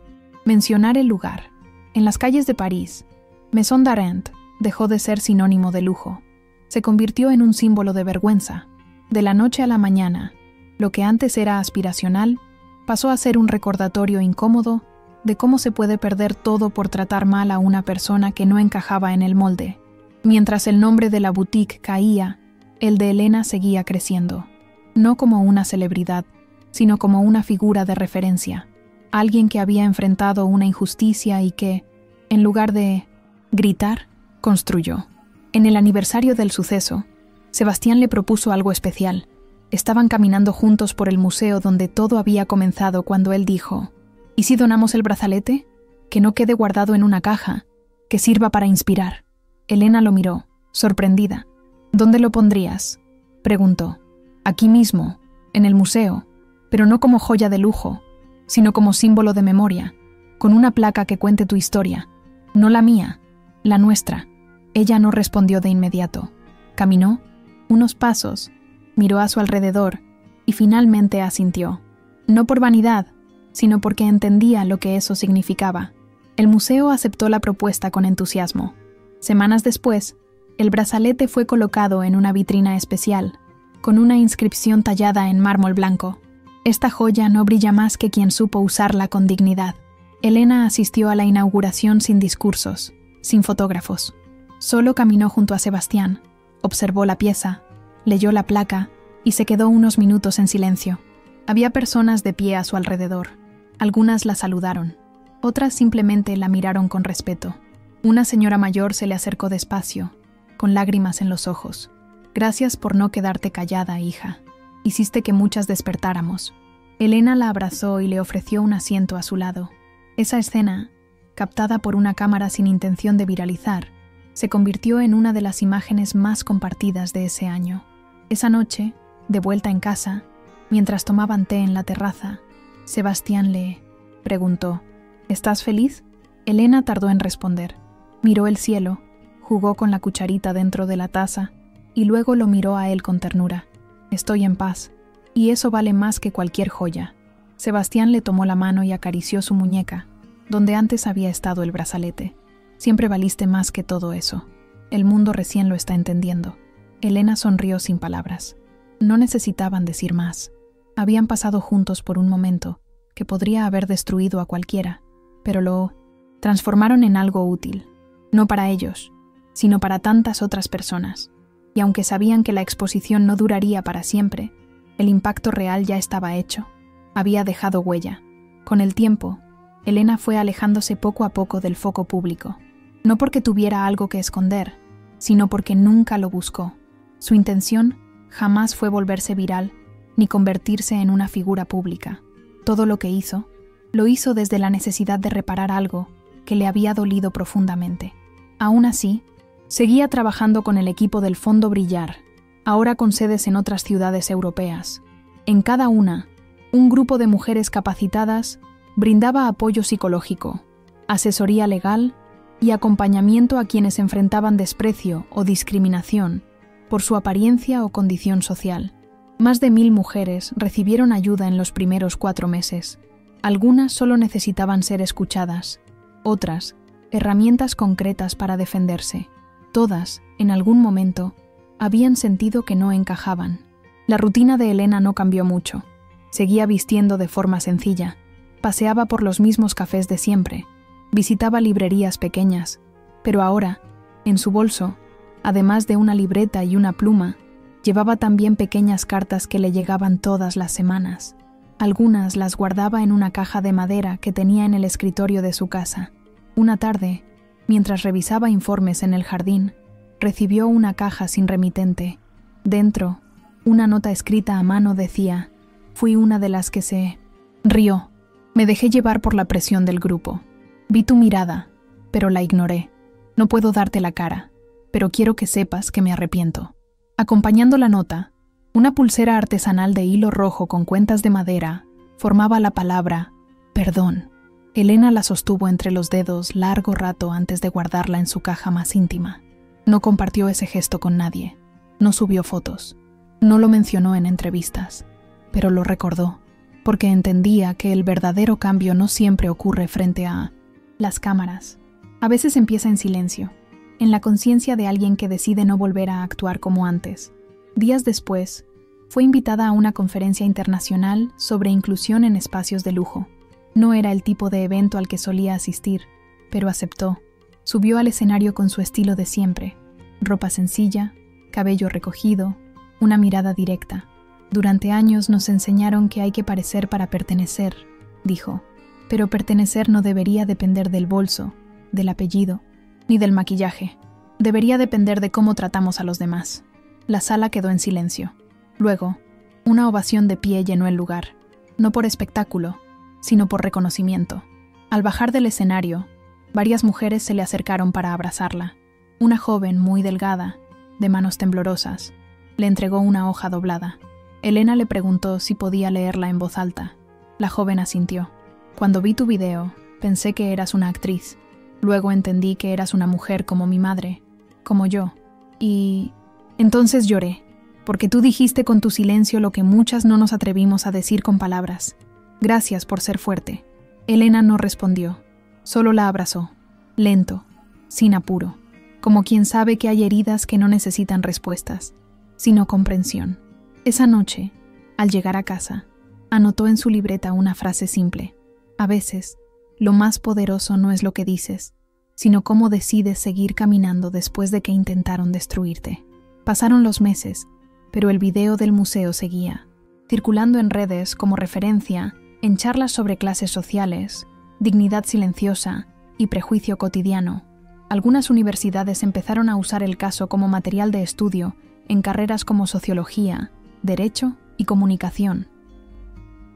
mencionar el lugar. En las calles de París, Maison d'Argent dejó de ser sinónimo de lujo. Se convirtió en un símbolo de vergüenza. De la noche a la mañana, lo que antes era aspiracional pasó a ser un recordatorio incómodo de cómo se puede perder todo por tratar mal a una persona que no encajaba en el molde. Mientras el nombre de la boutique caía, el de Elena seguía creciendo, no como una celebridad, sino como una figura de referencia, alguien que había enfrentado una injusticia y que, en lugar de gritar, construyó. En el aniversario del suceso, Sebastián le propuso algo especial. Estaban caminando juntos por el museo donde todo había comenzado cuando él dijo: ¿y si donamos el brazalete? Que no quede guardado en una caja, que sirva para inspirar. Elena lo miró, sorprendida. ¿Dónde lo pondrías?, preguntó. Aquí mismo, en el museo, pero no como joya de lujo, sino como símbolo de memoria, con una placa que cuente tu historia, no la mía, la nuestra. Ella no respondió de inmediato. Caminó unos pasos, miró a su alrededor y finalmente asintió. No por vanidad, sino porque entendía lo que eso significaba. El museo aceptó la propuesta con entusiasmo. Semanas después, el brazalete fue colocado en una vitrina especial, con una inscripción tallada en mármol blanco. Esta joya no brilla más que quien supo usarla con dignidad. Elena asistió a la inauguración sin discursos, sin fotógrafos. Solo caminó junto a Sebastián, observó la pieza, leyó la placa y se quedó unos minutos en silencio. Había personas de pie a su alrededor. Algunas la saludaron, otras simplemente la miraron con respeto. Una señora mayor se le acercó despacio, con lágrimas en los ojos. Gracias por no quedarte callada, hija. Hiciste que muchas despertáramos. Elena la abrazó y le ofreció un asiento a su lado. Esa escena, captada por una cámara sin intención de viralizar, se convirtió en una de las imágenes más compartidas de ese año. Esa noche, de vuelta en casa, mientras tomaban té en la terraza, Sebastián le preguntó: ¿estás feliz? Elena tardó en responder. Miró el cielo, jugó con la cucharita dentro de la taza y luego lo miró a él con ternura. Estoy en paz, y eso vale más que cualquier joya. Sebastián le tomó la mano y acarició su muñeca, donde antes había estado el brazalete. Siempre valiste más que todo eso. El mundo recién lo está entendiendo. Elena sonrió sin palabras. No necesitaban decir más. Habían pasado juntos por un momento que podría haber destruido a cualquiera, pero lo transformaron en algo útil, no para ellos, sino para tantas otras personas. Y aunque sabían que la exposición no duraría para siempre, el impacto real ya estaba hecho. Había dejado huella. Con el tiempo, Elena fue alejándose poco a poco del foco público. No porque tuviera algo que esconder, sino porque nunca lo buscó. Su intención jamás fue volverse viral ni convertirse en una figura pública. Todo lo que hizo, lo hizo desde la necesidad de reparar algo que le había dolido profundamente. Aún así, seguía trabajando con el equipo del Fondo Brillar, ahora con sedes en otras ciudades europeas. En cada una, un grupo de mujeres capacitadas brindaba apoyo psicológico, asesoría legal y acompañamiento a quienes enfrentaban desprecio o discriminación por su apariencia o condición social. Más de 1000 mujeres recibieron ayuda en los primeros 4 meses. Algunas solo necesitaban ser escuchadas, otras, herramientas concretas para defenderse. Todas, en algún momento, habían sentido que no encajaban. La rutina de Elena no cambió mucho. Seguía vistiendo de forma sencilla, paseaba por los mismos cafés de siempre, visitaba librerías pequeñas, pero ahora, en su bolso, además de una libreta y una pluma, llevaba también pequeñas cartas que le llegaban todas las semanas. Algunas las guardaba en una caja de madera que tenía en el escritorio de su casa. Una tarde, mientras revisaba informes en el jardín, recibió una caja sin remitente. Dentro, una nota escrita a mano decía: «Fui una de las que se rió. Me dejé llevar por la presión del grupo. Vi tu mirada, pero la ignoré. No puedo darte la cara, pero quiero que sepas que me arrepiento». Acompañando la nota, una pulsera artesanal de hilo rojo con cuentas de madera formaba la palabra «perdón». Elena la sostuvo entre los dedos largo rato antes de guardarla en su caja más íntima. No compartió ese gesto con nadie, no subió fotos, no lo mencionó en entrevistas, pero lo recordó, porque entendía que el verdadero cambio no siempre ocurre frente a las cámaras. A veces empieza en silencio, en la conciencia de alguien que decide no volver a actuar como antes. Días después, fue invitada a una conferencia internacional sobre inclusión en espacios de lujo. No era el tipo de evento al que solía asistir, pero aceptó. Subió al escenario con su estilo de siempre, Ropa sencilla, cabello recogido, una mirada directa. Durante años nos enseñaron que hay que parecer para pertenecer, dijo. Pero pertenecer no debería depender del bolso, del apellido, ni del maquillaje. Debería depender de cómo tratamos a los demás. La sala quedó en silencio. Luego, una ovación de pie llenó el lugar, no por espectáculo, sino por reconocimiento. Al bajar del escenario, varias mujeres se le acercaron para abrazarla. Una joven muy delgada, de manos temblorosas, le entregó una hoja doblada. Elena le preguntó si podía leerla en voz alta. La joven asintió. Cuando vi tu video, pensé que eras una actriz. Luego entendí que eras una mujer como mi madre, como yo. Y entonces lloré, porque tú dijiste con tu silencio lo que muchas no nos atrevimos a decir con palabras. Gracias por ser fuerte. Elena no respondió, solo la abrazó, lento, sin apuro, como quien sabe que hay heridas que no necesitan respuestas, sino comprensión. Esa noche, al llegar a casa, anotó en su libreta una frase simple. A veces, lo más poderoso no es lo que dices, sino cómo decides seguir caminando después de que intentaron destruirte. Pasaron los meses, pero el video del museo seguía, circulando en redes como referencia en charlas sobre clases sociales, dignidad silenciosa y prejuicio cotidiano. Algunas universidades empezaron a usar el caso como material de estudio en carreras como sociología, derecho y comunicación.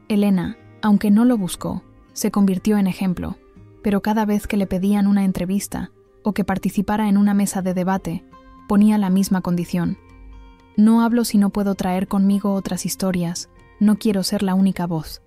Elena, aunque no lo buscó, se convirtió en ejemplo, pero cada vez que le pedían una entrevista o que participara en una mesa de debate, ponía la misma condición. No hablo si no puedo traer conmigo otras historias, no quiero ser la única voz.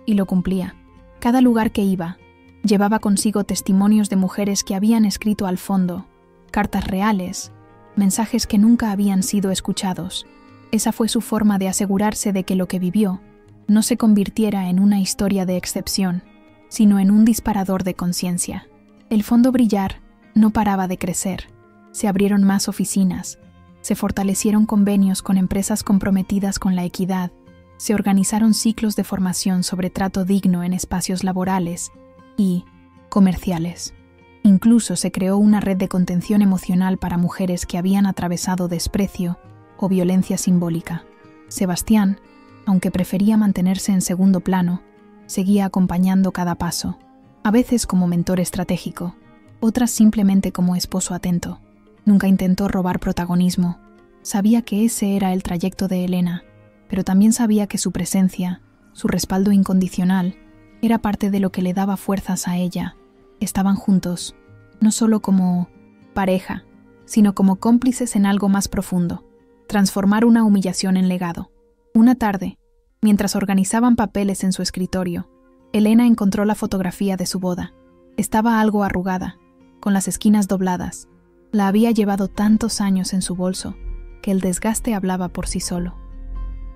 Y lo cumplía. Cada lugar que iba, llevaba consigo testimonios de mujeres que habían escrito al fondo, cartas reales, mensajes que nunca habían sido escuchados. Esa fue su forma de asegurarse de que lo que vivió no se convirtiera en una historia de excepción, sino en un disparador de conciencia. El Fondo Brillar no paraba de crecer. Se abrieron más oficinas, se fortalecieron convenios con empresas comprometidas con la equidad, se organizaron ciclos de formación sobre trato digno en espacios laborales y comerciales. Incluso se creó una red de contención emocional para mujeres que habían atravesado desprecio o violencia simbólica. Sebastián, aunque prefería mantenerse en segundo plano, seguía acompañando cada paso, a veces como mentor estratégico, otras simplemente como esposo atento. Nunca intentó robar protagonismo. Sabía que ese era el trayecto de Elena, pero también sabía que su presencia, su respaldo incondicional, era parte de lo que le daba fuerzas a ella. Estaban juntos, no solo como pareja, sino como cómplices en algo más profundo, transformar una humillación en legado. Una tarde, mientras organizaban papeles en su escritorio, Elena encontró la fotografía de su boda. Estaba algo arrugada, con las esquinas dobladas. La había llevado tantos años en su bolso que el desgaste hablaba por sí solo.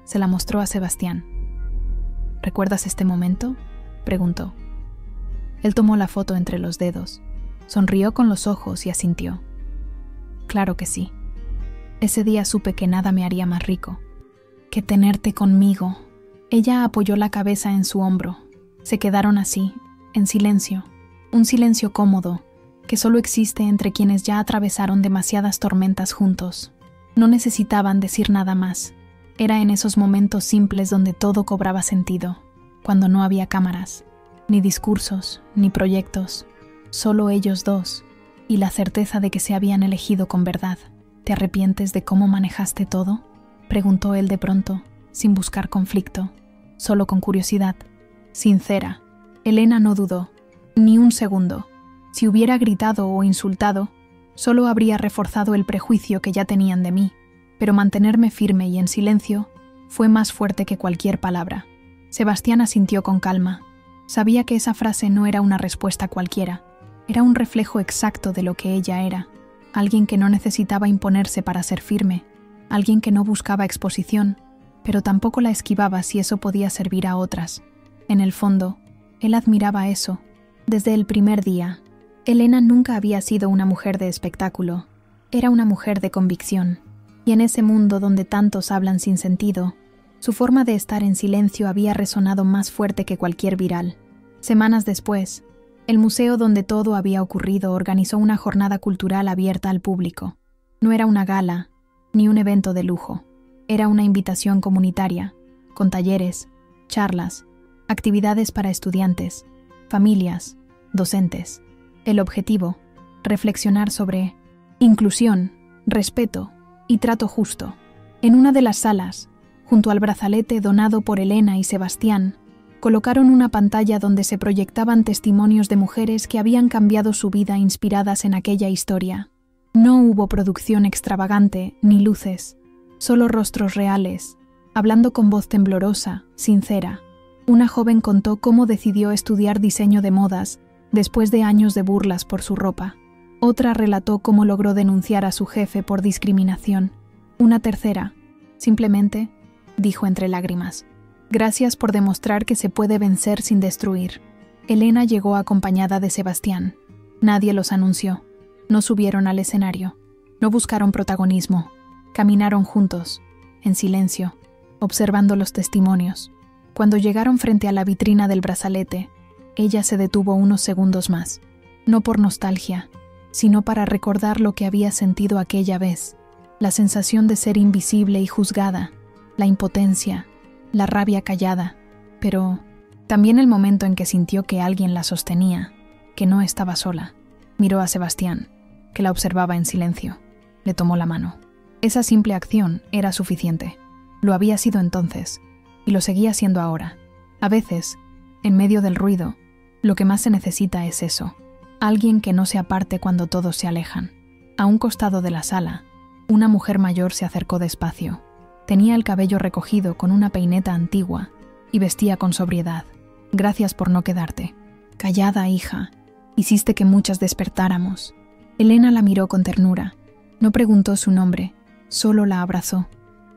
Se la mostró a Sebastián. ¿Recuerdas este momento?, preguntó. Él tomó la foto entre los dedos, sonrió con los ojos y asintió. Claro que sí. Ese día supe que nada me haría más rico que tenerte conmigo. Ella apoyó la cabeza en su hombro. Se quedaron así, en silencio, un silencio cómodo, que solo existe entre quienes ya atravesaron demasiadas tormentas juntos. No necesitaban decir nada más. Era en esos momentos simples donde todo cobraba sentido, cuando no había cámaras, ni discursos, ni proyectos, solo ellos dos, y la certeza de que se habían elegido con verdad. ¿Te arrepientes de cómo manejaste todo?, preguntó él de pronto, sin buscar conflicto, solo con curiosidad. Sincera. Elena no dudó, ni un segundo. Si hubiera gritado o insultado, solo habría reforzado el prejuicio que ya tenían de mí, pero mantenerme firme y en silencio fue más fuerte que cualquier palabra. Sebastián asintió con calma. Sabía que esa frase no era una respuesta cualquiera, era un reflejo exacto de lo que ella era, alguien que no necesitaba imponerse para ser firme, alguien que no buscaba exposición, pero tampoco la esquivaba si eso podía servir a otras. En el fondo, él admiraba eso. Desde el primer día, Elena nunca había sido una mujer de espectáculo, era una mujer de convicción. Y en ese mundo donde tantos hablan sin sentido, su forma de estar en silencio había resonado más fuerte que cualquier viral. Semanas después, el museo donde todo había ocurrido organizó una jornada cultural abierta al público. No era una gala, ni un evento de lujo. Era una invitación comunitaria, con talleres, charlas, actividades para estudiantes, familias, docentes. El objetivo, reflexionar sobre inclusión, respeto y trato justo. En una de las salas, junto al brazalete donado por Elena y Sebastián, colocaron una pantalla donde se proyectaban testimonios de mujeres que habían cambiado su vida inspiradas en aquella historia. No hubo producción extravagante ni luces, solo rostros reales, hablando con voz temblorosa, sincera. Una joven contó cómo decidió estudiar diseño de modas después de años de burlas por su ropa. Otra relató cómo logró denunciar a su jefe por discriminación. Una tercera, simplemente, dijo entre lágrimas: «Gracias por demostrar que se puede vencer sin destruir». Elena llegó acompañada de Sebastián. Nadie los anunció. No subieron al escenario. No buscaron protagonismo. Caminaron juntos, en silencio, observando los testimonios. Cuando llegaron frente a la vitrina del brazalete, ella se detuvo unos segundos más. No por nostalgia, sino para recordar lo que había sentido aquella vez. La sensación de ser invisible y juzgada, la impotencia, la rabia callada, pero también el momento en que sintió que alguien la sostenía, que no estaba sola. Miró a Sebastián, que la observaba en silencio. Le tomó la mano. Esa simple acción era suficiente. Lo había sido entonces, y lo seguía siendo ahora. A veces, en medio del ruido, lo que más se necesita es eso. Alguien que no se aparte cuando todos se alejan. A un costado de la sala, una mujer mayor se acercó despacio. Tenía el cabello recogido con una peineta antigua y vestía con sobriedad. «Gracias por no quedarte». «Callada, hija. Hiciste que muchas despertáramos». Elena la miró con ternura. No preguntó su nombre, solo la abrazó.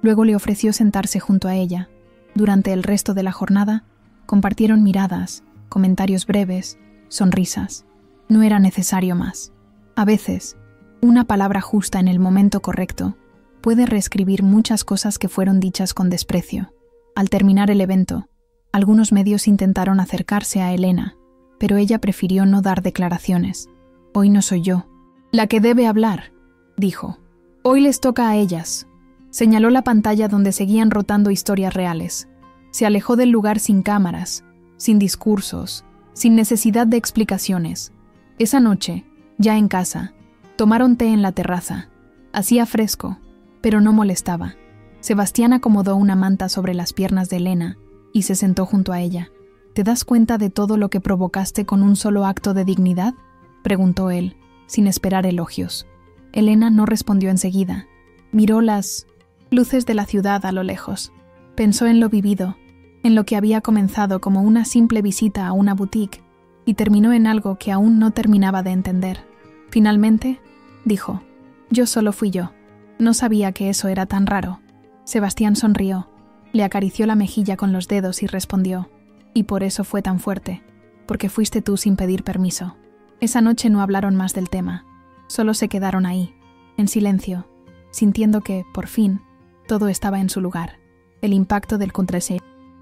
Luego le ofreció sentarse junto a ella. Durante el resto de la jornada, compartieron miradas, comentarios breves, sonrisas. No era necesario más. A veces, una palabra justa en el momento correcto puede reescribir muchas cosas que fueron dichas con desprecio. Al terminar el evento, algunos medios intentaron acercarse a Elena, pero ella prefirió no dar declaraciones. «Hoy no soy yo la que debe hablar», dijo. «Hoy les toca a ellas». Señaló la pantalla donde seguían rotando historias reales. Se alejó del lugar sin cámaras, sin discursos, sin necesidad de explicaciones. Esa noche, ya en casa, tomaron té en la terraza. Hacía fresco, pero no molestaba. Sebastián acomodó una manta sobre las piernas de Elena y se sentó junto a ella. «¿Te das cuenta de todo lo que provocaste con un solo acto de dignidad?», preguntó él, sin esperar elogios. Elena no respondió enseguida. Miró las luces de la ciudad a lo lejos. Pensó en lo vivido, en lo que había comenzado como una simple visita a una boutique y terminó en algo que aún no terminaba de entender. Finalmente, dijo: «Yo solo fui yo. No sabía que eso era tan raro». Sebastián sonrió, le acarició la mejilla con los dedos y respondió: «Y por eso fue tan fuerte, porque fuiste tú sin pedir permiso». Esa noche no hablaron más del tema. Solo se quedaron ahí, en silencio, sintiendo que, por fin, todo estaba en su lugar. El impacto del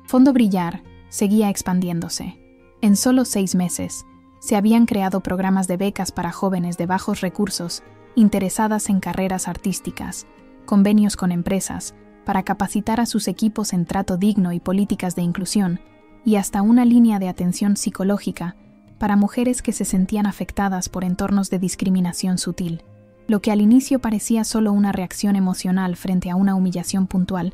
fondo brillar seguía expandiéndose. En solo 6 meses, se habían creado programas de becas para jóvenes de bajos recursos interesadas en carreras artísticas, convenios con empresas para capacitar a sus equipos en trato digno y políticas de inclusión, y hasta una línea de atención psicológica para mujeres que se sentían afectadas por entornos de discriminación sutil. Lo que al inicio parecía solo una reacción emocional frente a una humillación puntual,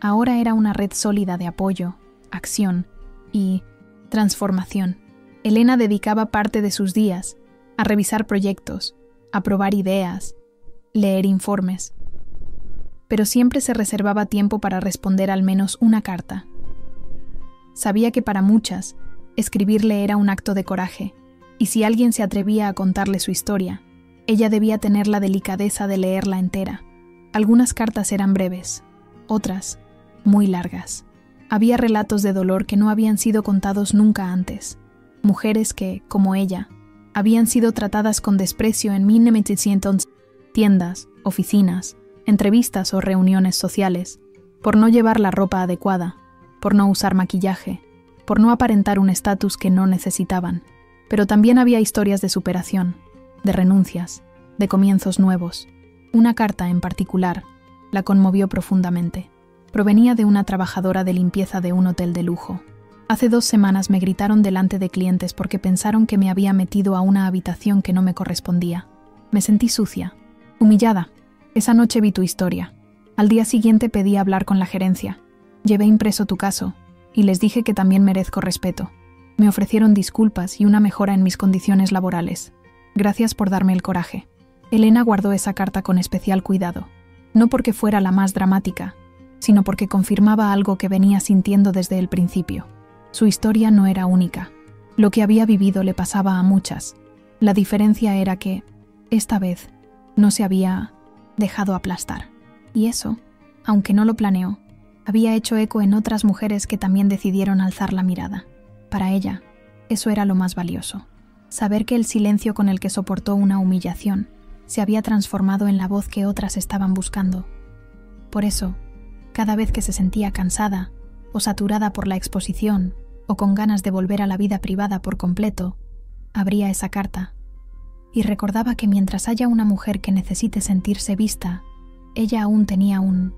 ahora era una red sólida de apoyo, acción y transformación. Elena dedicaba parte de sus días a revisar proyectos, a probar ideas, leer informes, pero siempre se reservaba tiempo para responder al menos una carta. Sabía que para muchas, escribirle era un acto de coraje, y si alguien se atrevía a contarle su historia, ella debía tener la delicadeza de leerla entera. Algunas cartas eran breves, otras, muy largas. Había relatos de dolor que no habían sido contados nunca antes. Mujeres que, como ella, habían sido tratadas con desprecio en 1900 tiendas, oficinas, entrevistas o reuniones sociales, por no llevar la ropa adecuada, por no usar maquillaje, por no aparentar un estatus que no necesitaban. Pero también había historias de superación, de renuncias, de comienzos nuevos. Una carta, en particular, la conmovió profundamente. Provenía de una trabajadora de limpieza de un hotel de lujo. Hace 2 semanas me gritaron delante de clientes porque pensaron que me había metido a una habitación que no me correspondía. Me sentí sucia, humillada. Esa noche vi tu historia. Al día siguiente pedí hablar con la gerencia. Llevé impreso tu caso y les dije que también merezco respeto. Me ofrecieron disculpas y una mejora en mis condiciones laborales. Gracias por darme el coraje. Elena guardó esa carta con especial cuidado, no porque fuera la más dramática, sino porque confirmaba algo que venía sintiendo desde el principio. Su historia no era única. Lo que había vivido le pasaba a muchas. La diferencia era que, esta vez, no se había dejado aplastar. Y eso, aunque no lo planeó, había hecho eco en otras mujeres que también decidieron alzar la mirada. Para ella, eso era lo más valioso. Saber que el silencio con el que soportó una humillación se había transformado en la voz que otras estaban buscando. Por eso, cada vez que se sentía cansada, o saturada por la exposición, o con ganas de volver a la vida privada por completo, abría esa carta y recordaba que mientras haya una mujer que necesite sentirse vista, ella aún tenía un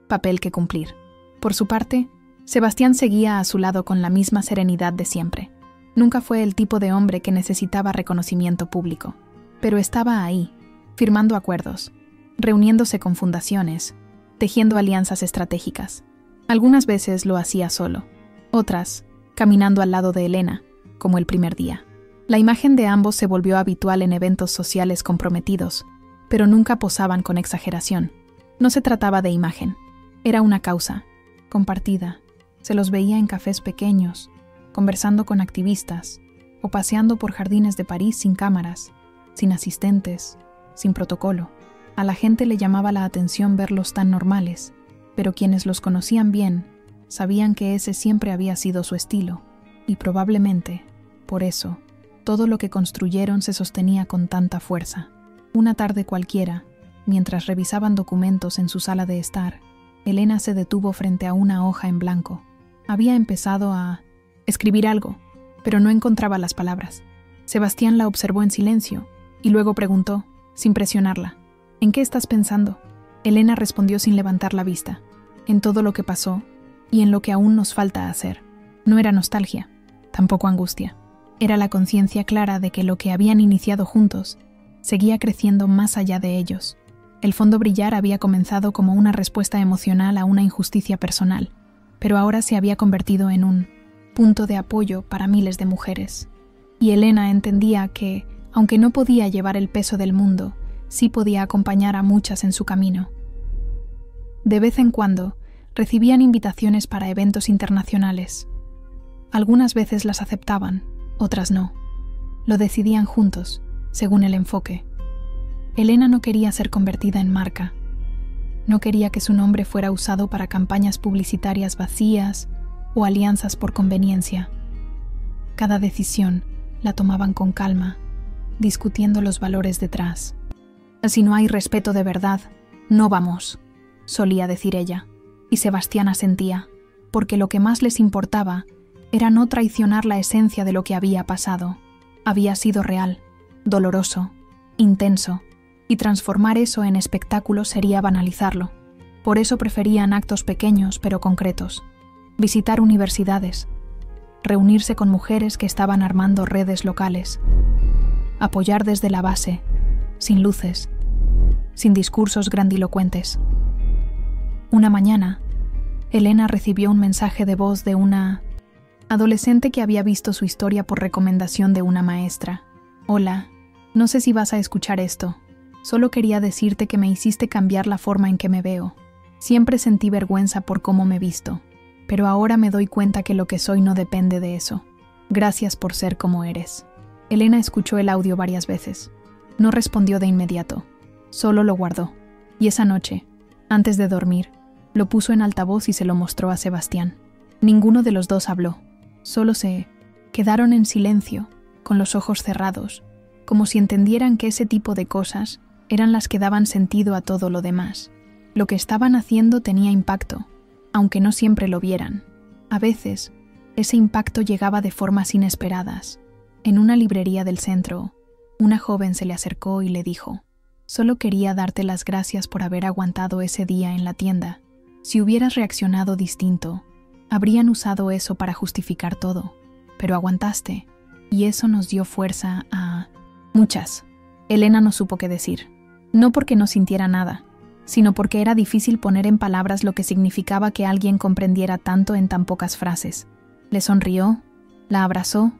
papel que cumplir. Por su parte, Sebastián seguía a su lado con la misma serenidad de siempre. Nunca fue el tipo de hombre que necesitaba reconocimiento público, pero estaba ahí, firmando acuerdos, reuniéndose con fundaciones, tejiendo alianzas estratégicas. Algunas veces lo hacía solo, otras, caminando al lado de Elena, como el primer día. La imagen de ambos se volvió habitual en eventos sociales comprometidos, pero nunca posaban con exageración. No se trataba de imagen, era una causa, compartida. Se los veía en cafés pequeños, conversando con activistas, o paseando por jardines de París sin cámaras, sin asistentes, sin protocolo. A la gente le llamaba la atención verlos tan normales, pero quienes los conocían bien sabían que ese siempre había sido su estilo, y probablemente, por eso, todo lo que construyeron se sostenía con tanta fuerza. Una tarde cualquiera, mientras revisaban documentos en su sala de estar, Elena se detuvo frente a una hoja en blanco. Había empezado a escribir algo, pero no encontraba las palabras. Sebastián la observó en silencio y luego preguntó, sin presionarla, ¿en qué estás pensando? Elena respondió sin levantar la vista, en todo lo que pasó y en lo que aún nos falta hacer. No era nostalgia, tampoco angustia. Era la conciencia clara de que lo que habían iniciado juntos seguía creciendo más allá de ellos. El fondo brillar había comenzado como una respuesta emocional a una injusticia personal, pero ahora se había convertido en un punto de apoyo para miles de mujeres. Y Elena entendía que, aunque no podía llevar el peso del mundo, sí podía acompañar a muchas en su camino. De vez en cuando, recibían invitaciones para eventos internacionales. Algunas veces las aceptaban, otras no. Lo decidían juntos, según el enfoque. Elena no quería ser convertida en marca. No quería que su nombre fuera usado para campañas publicitarias vacías o alianzas por conveniencia. Cada decisión la tomaban con calma, discutiendo los valores detrás. Si no hay respeto de verdad, no vamos, solía decir ella, y Sebastián asentía, porque lo que más les importaba era no traicionar la esencia de lo que había pasado. Había sido real, doloroso, intenso, y transformar eso en espectáculo sería banalizarlo. Por eso preferían actos pequeños pero concretos. Visitar universidades, reunirse con mujeres que estaban armando redes locales, apoyar desde la base, sin luces, sin discursos grandilocuentes. Una mañana, Elena recibió un mensaje de voz de una adolescente que había visto su historia por recomendación de una maestra. Hola, no sé si vas a escuchar esto. Solo quería decirte que me hiciste cambiar la forma en que me veo. Siempre sentí vergüenza por cómo me visto, pero ahora me doy cuenta que lo que soy no depende de eso. Gracias por ser como eres. Elena escuchó el audio varias veces. No respondió de inmediato, solo lo guardó. Y esa noche, antes de dormir, lo puso en altavoz y se lo mostró a Sebastián. Ninguno de los dos habló, solo se quedaron en silencio, con los ojos cerrados, como si entendieran que ese tipo de cosas eran las que daban sentido a todo lo demás. Lo que estaban haciendo tenía impacto, aunque no siempre lo vieran. A veces, ese impacto llegaba de formas inesperadas. En una librería del centro, una joven se le acercó y le dijo: Solo quería darte las gracias por haber aguantado ese día en la tienda. Si hubieras reaccionado distinto, habrían usado eso para justificar todo. Pero aguantaste, y eso nos dio fuerza a... Muchas. Elena no supo qué decir. No porque no sintiera nada, sino porque era difícil poner en palabras lo que significaba que alguien comprendiera tanto en tan pocas frases. Le sonrió, la abrazó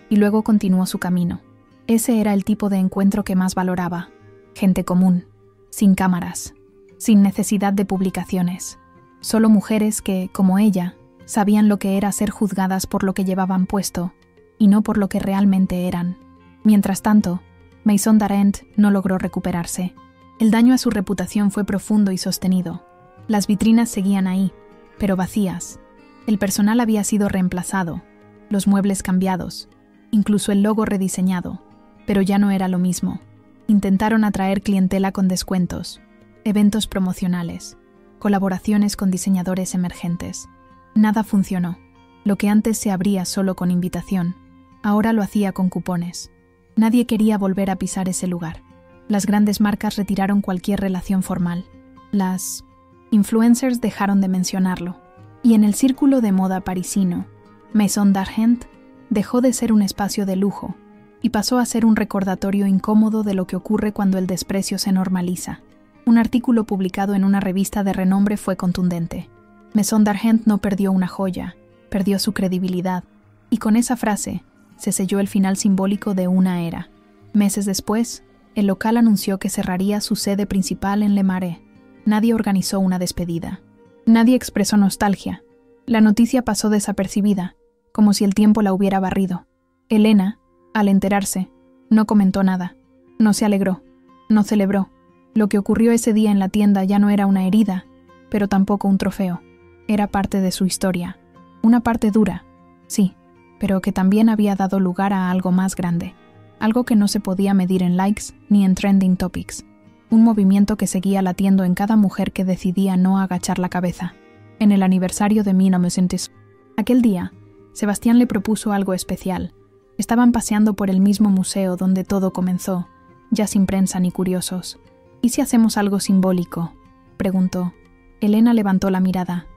y luego continuó su camino. Ese era el tipo de encuentro que más valoraba. Gente común, sin cámaras, sin necesidad de publicaciones. Solo mujeres que, como ella, sabían lo que era ser juzgadas por lo que llevaban puesto y no por lo que realmente eran. Mientras tanto, Maison d'Arent no logró recuperarse. El daño a su reputación fue profundo y sostenido. Las vitrinas seguían ahí, pero vacías. El personal había sido reemplazado, los muebles cambiados, incluso el logo rediseñado, pero ya no era lo mismo. Intentaron atraer clientela con descuentos, eventos promocionales, colaboraciones con diseñadores emergentes. Nada funcionó. Lo que antes se abría solo con invitación, ahora lo hacía con cupones. Nadie quería volver a pisar ese lugar. Las grandes marcas retiraron cualquier relación formal. Las influencers dejaron de mencionarlo. Y en el círculo de moda parisino, Maison d'Arent dejó de ser un espacio de lujo y pasó a ser un recordatorio incómodo de lo que ocurre cuando el desprecio se normaliza. Un artículo publicado en una revista de renombre fue contundente. Maison d'Arent no perdió una joya, perdió su credibilidad, y con esa frase se selló el final simbólico de una era. Meses después, el local anunció que cerraría su sede principal en Le Marais. Nadie organizó una despedida. Nadie expresó nostalgia. La noticia pasó desapercibida, como si el tiempo la hubiera barrido. Elena, al enterarse, no comentó nada. No se alegró. No celebró. Lo que ocurrió ese día en la tienda ya no era una herida, pero tampoco un trofeo. Era parte de su historia. Una parte dura, sí, pero que también había dado lugar a algo más grande. Algo que no se podía medir en likes ni en trending topics. Un movimiento que seguía latiendo en cada mujer que decidía no agachar la cabeza. En el aniversario de Mina Mesentis. Aquel día, Sebastián le propuso algo especial. Estaban paseando por el mismo museo donde todo comenzó, ya sin prensa ni curiosos. ¿Y si hacemos algo simbólico?, preguntó. Elena levantó la mirada.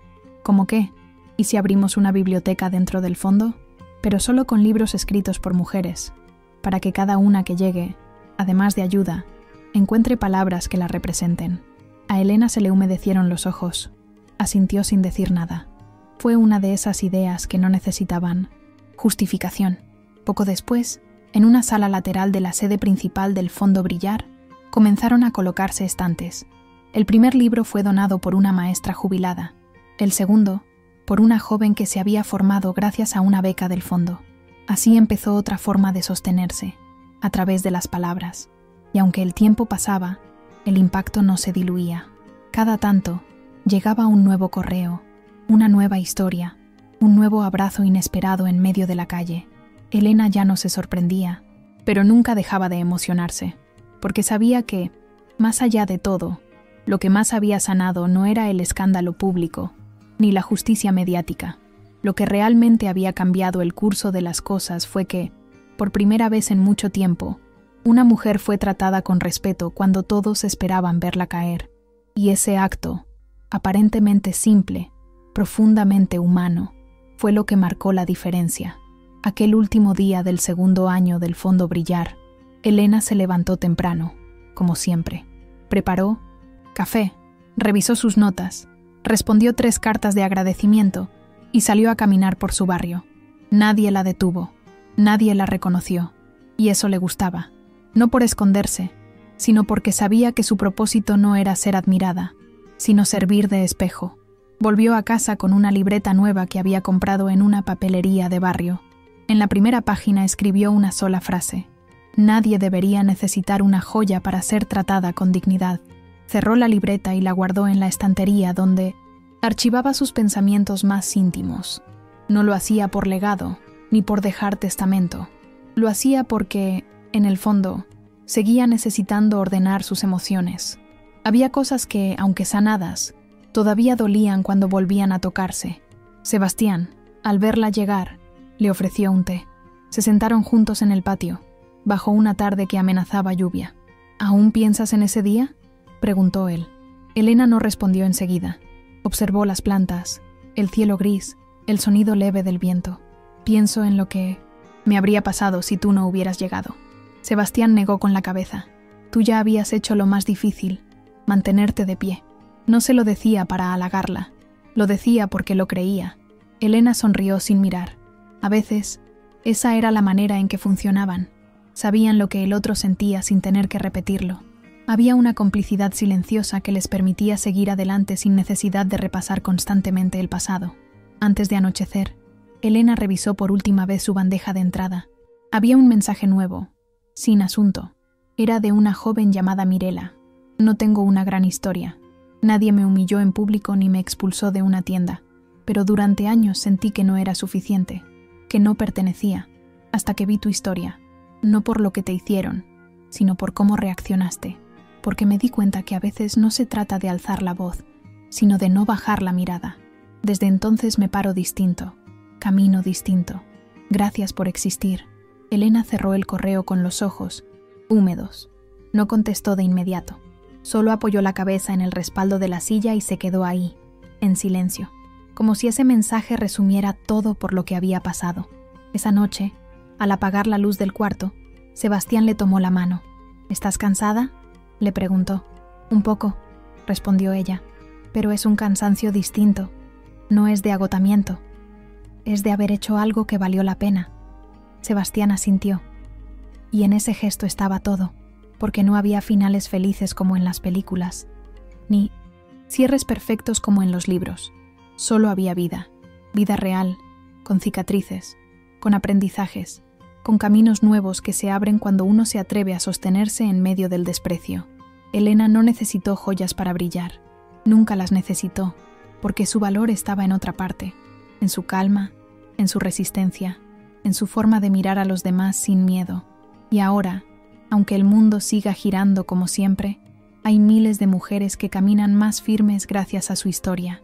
¿Cómo qué? ¿Y si abrimos una biblioteca dentro del fondo? Pero solo con libros escritos por mujeres, para que cada una que llegue, además de ayuda, encuentre palabras que la representen. A Elena se le humedecieron los ojos. Asintió sin decir nada. Fue una de esas ideas que no necesitaban justificación. Poco después, en una sala lateral de la sede principal del Fondo Brillar, comenzaron a colocarse estantes. El primer libro fue donado por una maestra jubilada. El segundo, por una joven que se había formado gracias a una beca del fondo. Así empezó otra forma de sostenerse, a través de las palabras. Y aunque el tiempo pasaba, el impacto no se diluía. Cada tanto, llegaba un nuevo correo, una nueva historia, un nuevo abrazo inesperado en medio de la calle. Elena ya no se sorprendía, pero nunca dejaba de emocionarse, porque sabía que, más allá de todo, lo que más había sanado no era el escándalo público, ni la justicia mediática. Lo que realmente había cambiado el curso de las cosas fue que, por primera vez en mucho tiempo, una mujer fue tratada con respeto cuando todos esperaban verla caer. Y ese acto, aparentemente simple, profundamente humano, fue lo que marcó la diferencia. Aquel último día del segundo año del Fondo Brillar, Elena se levantó temprano, como siempre. Preparó café, revisó sus notas, respondió 3 cartas de agradecimiento y salió a caminar por su barrio. Nadie la detuvo, nadie la reconoció, y eso le gustaba. No por esconderse, sino porque sabía que su propósito no era ser admirada, sino servir de espejo. Volvió a casa con una libreta nueva que había comprado en una papelería de barrio. En la primera página escribió una sola frase: nadie debería necesitar una joya para ser tratada con dignidad. Cerró la libreta y la guardó en la estantería donde archivaba sus pensamientos más íntimos. No lo hacía por legado, ni por dejar testamento. Lo hacía porque, en el fondo, seguía necesitando ordenar sus emociones. Había cosas que, aunque sanadas, todavía dolían cuando volvían a tocarse. Sebastián, al verla llegar, le ofreció un té. Se sentaron juntos en el patio, bajo una tarde que amenazaba lluvia. ¿Aún piensas en ese día?, preguntó él. Elena no respondió enseguida. Observó las plantas, el cielo gris, el sonido leve del viento. Pienso en lo que me habría pasado si tú no hubieras llegado. Sebastián negó con la cabeza. Tú ya habías hecho lo más difícil, mantenerte de pie. No se lo decía para halagarla, lo decía porque lo creía. Elena sonrió sin mirar. A veces, esa era la manera en que funcionaban. Sabían lo que el otro sentía sin tener que repetirlo. Había una complicidad silenciosa que les permitía seguir adelante sin necesidad de repasar constantemente el pasado. Antes de anochecer, Elena revisó por última vez su bandeja de entrada. Había un mensaje nuevo, sin asunto. Era de una joven llamada Mirela. No tengo una gran historia. Nadie me humilló en público ni me expulsó de una tienda, pero durante años sentí que no era suficiente, que no pertenecía, hasta que vi tu historia, no por lo que te hicieron, sino por cómo reaccionaste, porque me di cuenta que a veces no se trata de alzar la voz, sino de no bajar la mirada. Desde entonces me paro distinto, camino distinto. Gracias por existir. Elena cerró el correo con los ojos húmedos. No contestó de inmediato. Solo apoyó la cabeza en el respaldo de la silla y se quedó ahí, en silencio, como si ese mensaje resumiera todo por lo que había pasado. Esa noche, al apagar la luz del cuarto, Sebastián le tomó la mano. ¿Estás cansada?, le preguntó. Un poco, respondió ella, pero es un cansancio distinto. No es de agotamiento. Es de haber hecho algo que valió la pena. Sebastián asintió. Y en ese gesto estaba todo, porque no había finales felices como en las películas, ni cierres perfectos como en los libros. Solo había vida, vida real, con cicatrices, con aprendizajes, con caminos nuevos que se abren cuando uno se atreve a sostenerse en medio del desprecio. Elena no necesitó joyas para brillar, nunca las necesitó, porque su valor estaba en otra parte, en su calma, en su resistencia, en su forma de mirar a los demás sin miedo. Y ahora, aunque el mundo siga girando como siempre, hay miles de mujeres que caminan más firmes gracias a su historia.